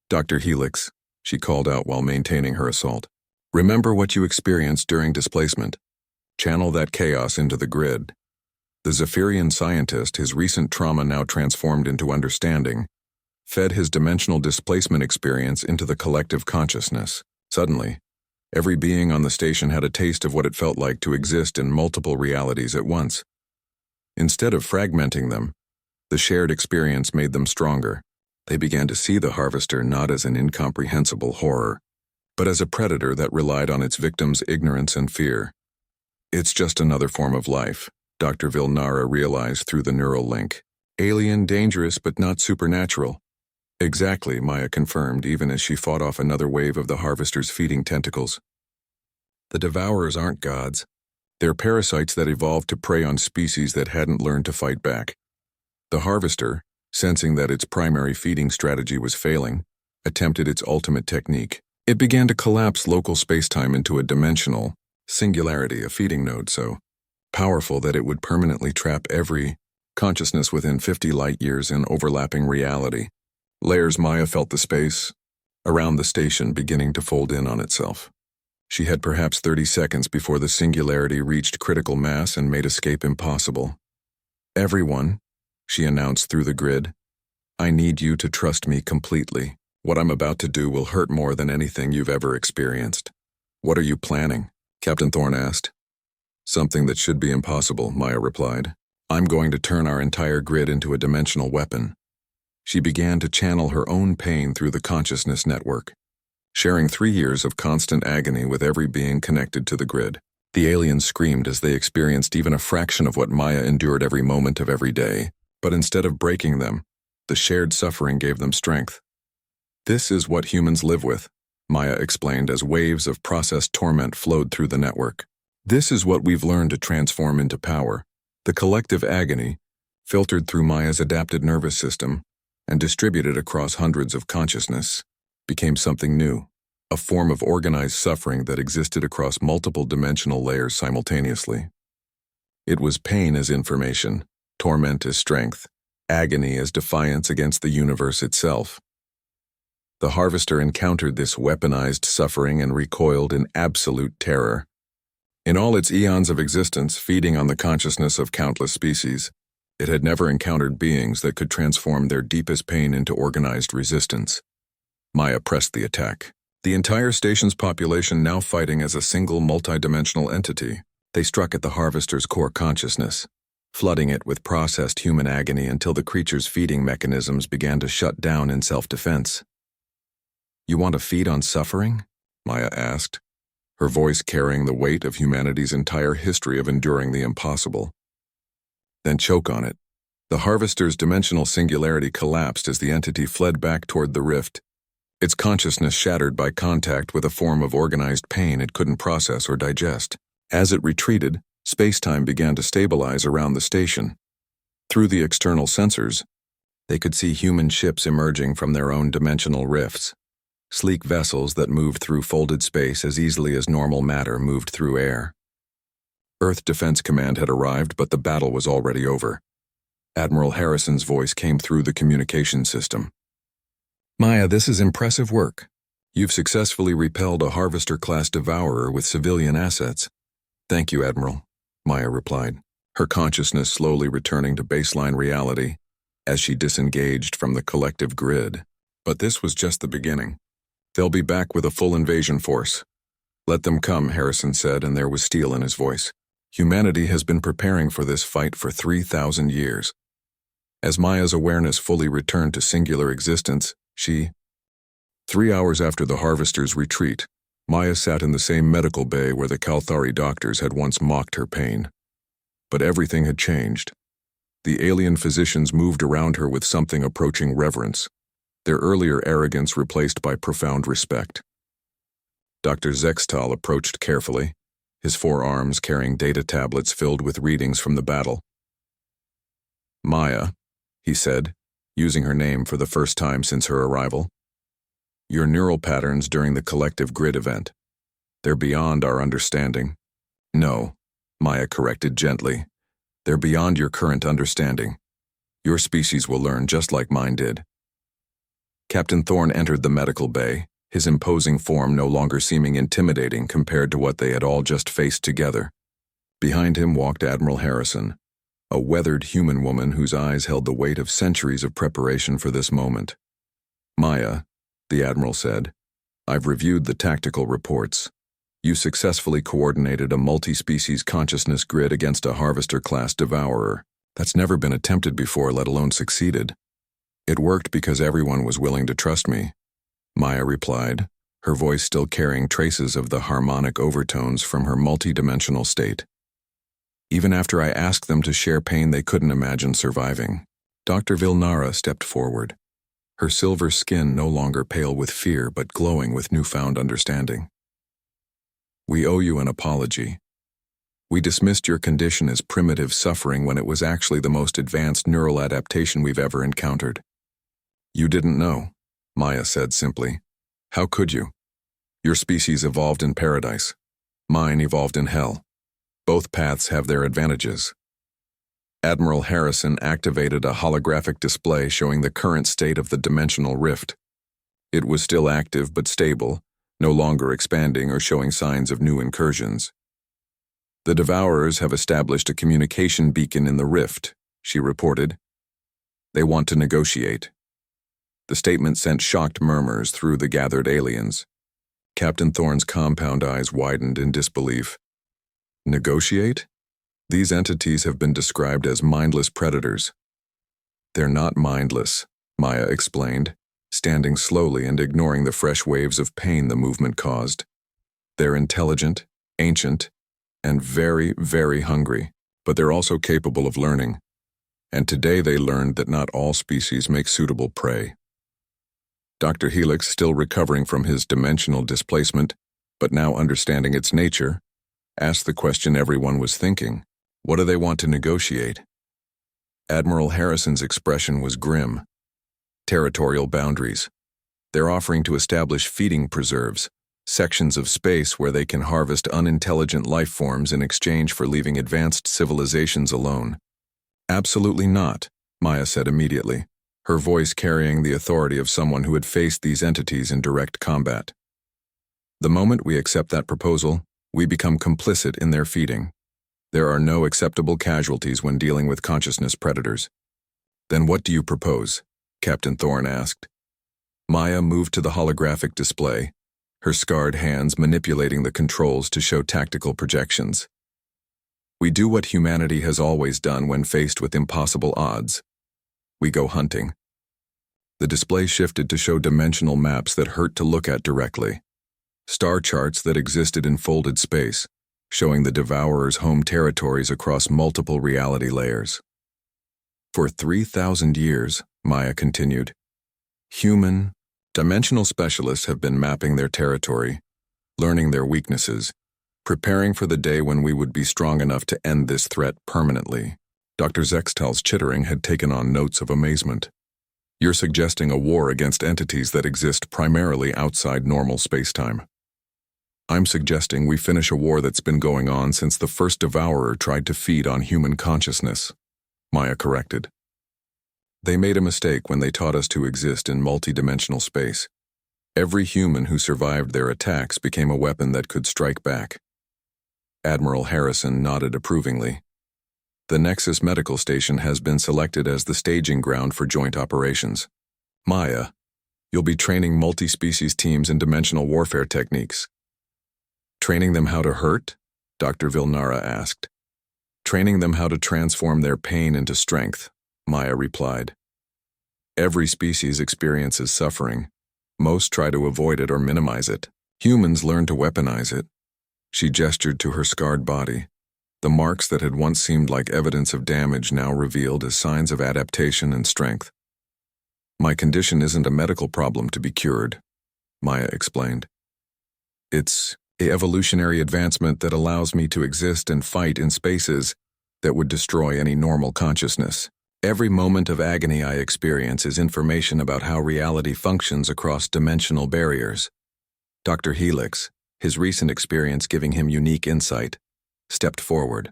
A: "Dr. Helix," she called out while maintaining her assault. "Remember what you experienced during displacement. Channel that chaos into the grid." The Zephyrian scientist, his recent trauma now transformed into understanding, fed his dimensional displacement experience into the collective consciousness. Suddenly, every being on the station had a taste of what it felt like to exist in multiple realities at once. Instead of fragmenting them, the shared experience made them stronger. They began to see the harvester not as an incomprehensible horror, but as a predator that relied on its victims' ignorance and fear. "It's just another form of life," Dr. Vilnara realized through the neural link. "Alien, dangerous, but not supernatural." "Exactly," Maya confirmed, even as she fought off another wave of the harvester's feeding tentacles. "The devourers aren't gods. They're parasites that evolved to prey on species that hadn't learned to fight back." The harvester, sensing that its primary feeding strategy was failing, attempted its ultimate technique. It began to collapse local spacetime into a dimensional singularity, a feeding node so powerful that it would permanently trap every consciousness within 50 light-years in overlapping reality. Layers Maya felt the space around the station beginning to fold in on itself. She had perhaps 30 seconds before the singularity reached critical mass and made escape impossible. "Everyone," she announced through the grid, "I need you to trust me completely." What I'm about to do will hurt more than anything you've ever experienced. What are you planning? Captain Thorne asked. Something that should be impossible, Maya replied. I'm going to turn our entire grid into a dimensional weapon. She began to channel her own pain through the consciousness network, sharing 3 years of constant agony with every being connected to the grid. The aliens screamed as they experienced even a fraction of what Maya endured every moment of every day, but instead of breaking them, the shared suffering gave them strength. This is what humans live with, Maya explained as waves of processed torment flowed through the network. This is what we've learned to transform into power. The collective agony, filtered through Maya's adapted nervous system and distributed across hundreds of consciousness, became something new, a form of organized suffering that existed across multiple dimensional layers simultaneously. It was pain as information, torment as strength, agony as defiance against the universe itself. The Harvester encountered this weaponized suffering and recoiled in absolute terror. In all its eons of existence, feeding on the consciousness of countless species, it had never encountered beings that could transform their deepest pain into organized resistance. Maya pressed the attack. The entire station's population now fighting as a single multidimensional entity, they struck at the Harvester's core consciousness, flooding it with processed human agony until the creature's feeding mechanisms began to shut down in self-defense. You want to feed on suffering? Maya asked, her voice carrying the weight of humanity's entire history of enduring the impossible. Then choke on it. The Harvester's dimensional singularity collapsed as the entity fled back toward the rift, its consciousness shattered by contact with a form of organized pain it couldn't process or digest. As it retreated, space-time began to stabilize around the station. Through the external sensors, they could see human ships emerging from their own dimensional rifts, sleek vessels that moved through folded space as easily as normal matter moved through air. Earth Defense Command had arrived, but the battle was already over. Admiral Harrison's voice came through the communication system. Maya, this is impressive work. You've successfully repelled a Harvester-class devourer with civilian assets. Thank you, Admiral, Maya replied, her consciousness slowly returning to baseline reality as she disengaged from the collective grid. But this was just the beginning. They'll be back with a full invasion force. Let them come, Harrison said, and there was steel in his voice. Humanity has been preparing for this fight for 3,000 years. As Maya's awareness fully returned to singular existence, 3 hours after the Harvester's retreat, Maya sat in the same medical bay where the Kalthari doctors had once mocked her pain. But everything had changed. The alien physicians moved around her with something approaching reverence, their earlier arrogance replaced by profound respect. Dr. Zextal approached carefully, his 4 arms carrying data tablets filled with readings from the battle. Maya, he said, using her name for the first time since her arrival. Your neural patterns during the collective grid event. They're beyond our understanding. No, Maya corrected gently. They're beyond your current understanding. Your species will learn just like mine did. Captain Thorne entered the medical bay, his imposing form no longer seeming intimidating compared to what they had all just faced together. Behind him walked Admiral Harrison, a weathered human woman whose eyes held the weight of centuries of preparation for this moment. Maya, the Admiral said, I've reviewed the tactical reports. You successfully coordinated a multi-species consciousness grid against a Harvester-class devourer. That's never been attempted before, let alone succeeded. It worked because everyone was willing to trust me, Maya replied, her voice still carrying traces of the harmonic overtones from her multidimensional state. Even after I asked them to share pain they couldn't imagine surviving. Dr. Vilnara stepped forward, her silver skin no longer pale with fear but glowing with newfound understanding. We owe you an apology. We dismissed your condition as primitive suffering when it was actually the most advanced neural adaptation we've ever encountered. You didn't know, Maya said simply. How could you? Your species evolved in paradise. Mine evolved in hell. Both paths have their advantages. Admiral Harrison activated a holographic display showing the current state of the dimensional rift. It was still active but stable, no longer expanding or showing signs of new incursions. The Devourers have established a communication beacon in the rift, she reported. They want to negotiate. The statement sent shocked murmurs through the gathered aliens. Captain Thorne's compound eyes widened in disbelief. Negotiate? These entities have been described as mindless predators. They're not mindless, Maya explained, standing slowly and ignoring the fresh waves of pain the movement caused. They're intelligent, ancient, and very, very hungry, but they're also capable of learning. And today they learned that not all species make suitable prey. Dr. Helix, still recovering from his dimensional displacement, but now understanding its nature, asked the question everyone was thinking. What do they want to negotiate? Admiral Harrison's expression was grim. Territorial boundaries. They're offering to establish feeding preserves, sections of space where they can harvest unintelligent life forms in exchange for leaving advanced civilizations alone. Absolutely not, Maya said immediately, her voice carrying the authority of someone who had faced these entities in direct combat. The moment we accept that proposal, we become complicit in their feeding. There are no acceptable casualties when dealing with consciousness predators. Then what do you propose? Captain Thorne asked. Maya moved to the holographic display, her scarred hands manipulating the controls to show tactical projections. We do what humanity has always done when faced with impossible odds. We go hunting. The display shifted to show dimensional maps that hurt to look at directly. Star charts that existed in folded space, showing the Devourer's home territories across multiple reality layers. For 3,000 years, Maya continued, human, dimensional specialists have been mapping their territory, learning their weaknesses, preparing for the day when we would be strong enough to end this threat permanently. Dr. Zextal's chittering had taken on notes of amazement. You're suggesting a war against entities that exist primarily outside normal spacetime. I'm suggesting we finish a war that's been going on since the first Devourer tried to feed on human consciousness, Maya corrected. They made a mistake when they taught us to exist in multidimensional space. Every human who survived their attacks became a weapon that could strike back. Admiral Harrison nodded approvingly. The Nexus Medical Station has been selected as the staging ground for joint operations. Maya, you'll be training multi-species teams in dimensional warfare techniques. Training them how to hurt? Dr. Vilnara asked. Training them how to transform their pain into strength, Maya replied. Every species experiences suffering. Most try to avoid it or minimize it. Humans learn to weaponize it. She gestured to her scarred body. The marks that had once seemed like evidence of damage now revealed as signs of adaptation and strength. My condition isn't a medical problem to be cured, Maya explained. It's an evolutionary advancement that allows me to exist and fight in spaces that would destroy any normal consciousness. Every moment of agony I experience is information about how reality functions across dimensional barriers. Dr. Helix, his recent experience giving him unique insight, stepped forward.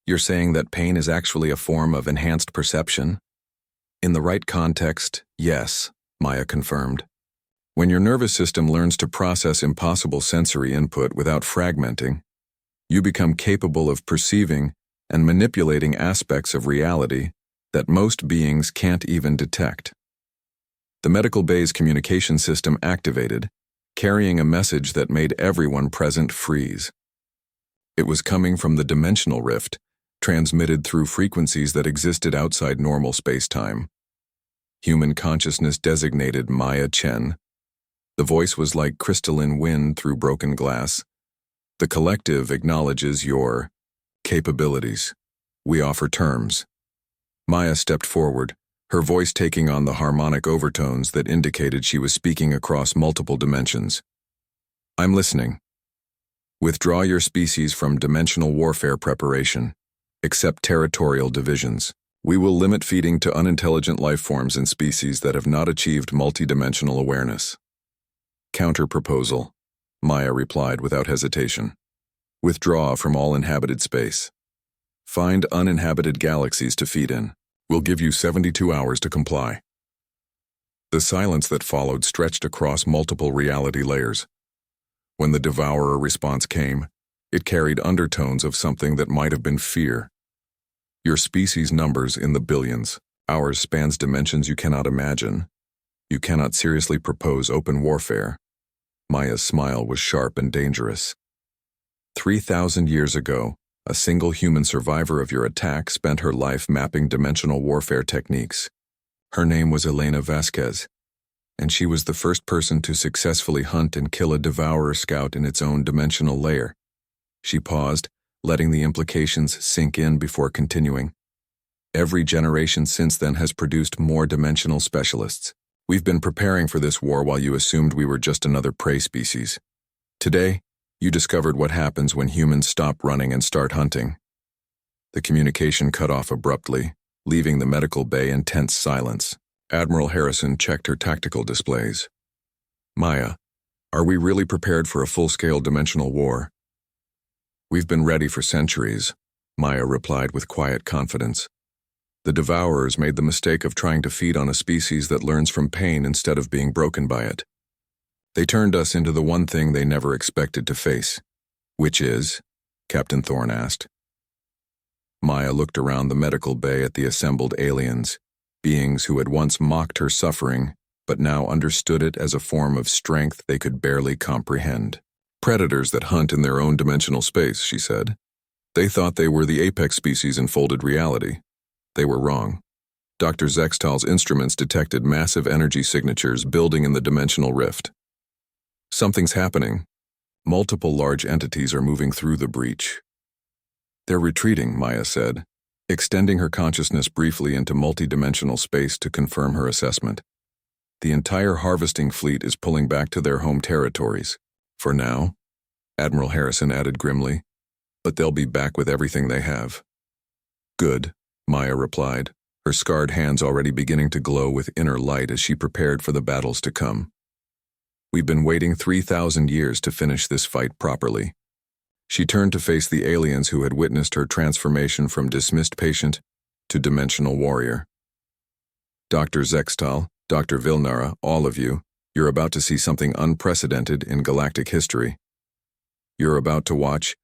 A: You're saying that pain is actually a form of enhanced perception? In the right context, yes, Maya confirmed. When your nervous system learns to process impossible sensory input without fragmenting, you become capable of perceiving and manipulating aspects of reality that most beings can't even detect. The medical bay's communication system activated, carrying a message that made everyone present freeze. It was coming from the dimensional rift, transmitted through frequencies that existed outside normal space-time. Human consciousness designated Maya Chen. The voice was like crystalline wind through broken glass. The collective acknowledges your capabilities. We offer terms. Maya stepped forward, her voice taking on the harmonic overtones that indicated she was speaking across multiple dimensions. I'm listening. Withdraw your species from dimensional warfare preparation. Accept territorial divisions. We will limit feeding to unintelligent life forms and species that have not achieved multidimensional awareness. Counter-proposal, Maya replied without hesitation. Withdraw from all inhabited space. Find uninhabited galaxies to feed in. We'll give you 72 hours to comply. The silence that followed stretched across multiple reality layers. When the Devourer response came, it carried undertones of something that might have been fear. Your species numbers in the billions. Ours spans dimensions you cannot imagine. You cannot seriously propose open warfare. Maya's smile was sharp and dangerous. 3,000 years ago, a single human survivor of your attack spent her life mapping dimensional warfare techniques. Her name was Elena Vasquez, and she was the first person to successfully hunt and kill a devourer scout in its own dimensional layer. She paused, letting the implications sink in before continuing. Every generation since then has produced more dimensional specialists. We've been preparing for this war while you assumed we were just another prey species. Today, you discovered what happens when humans stop running and start hunting. The communication cut off abruptly, leaving the medical bay in tense silence. Admiral Harrison checked her tactical displays. Maya, are we really prepared for a full-scale dimensional war? We've been ready for centuries, Maya replied with quiet confidence. The Devourers made the mistake of trying to feed on a species that learns from pain instead of being broken by it. They turned us into the one thing they never expected to face. Which is? Captain Thorne asked. Maya looked around the medical bay at the assembled aliens, beings who had once mocked her suffering, but now understood it as a form of strength they could barely comprehend. Predators that hunt in their own dimensional space, she said. They thought they were the apex species in folded reality. They were wrong. Dr. Zextal's instruments detected massive energy signatures building in the dimensional rift. Something's happening. Multiple large entities are moving through the breach. They're retreating, Maya said, extending her consciousness briefly into multidimensional space to confirm her assessment. The entire harvesting fleet is pulling back to their home territories. For now, Admiral Harrison added grimly, but they'll be back with everything they have. Good, Maya replied, her scarred hands already beginning to glow with inner light as she prepared for the battles to come. We've been waiting 3,000 years to finish this fight properly. She turned to face the aliens who had witnessed her transformation from dismissed patient to dimensional warrior. Dr. Zextal, Dr. Vilnara, all of you, you're about to see something unprecedented in galactic history. You're about to watch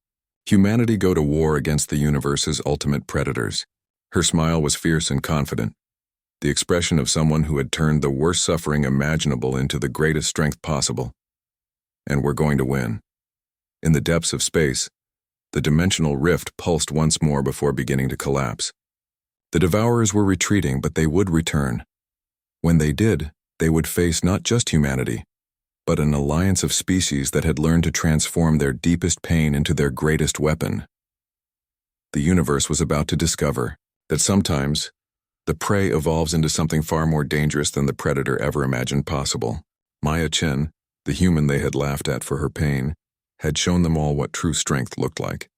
A: humanity go to war against the universe's ultimate predators. Her smile was fierce and confident, the expression of someone who had turned the worst suffering imaginable into the greatest strength possible. And we're going to win. In the depths of space, the dimensional rift pulsed once more before beginning to collapse. The Devourers were retreating, but they would return. When they did, they would face not just humanity, but an alliance of species that had learned to transform their deepest pain into their greatest weapon. The universe was about to discover that sometimes the prey evolves into something far more dangerous than the predator ever imagined possible. Maya Chen, the human they had laughed at for her pain, had shown them all what true strength looked like.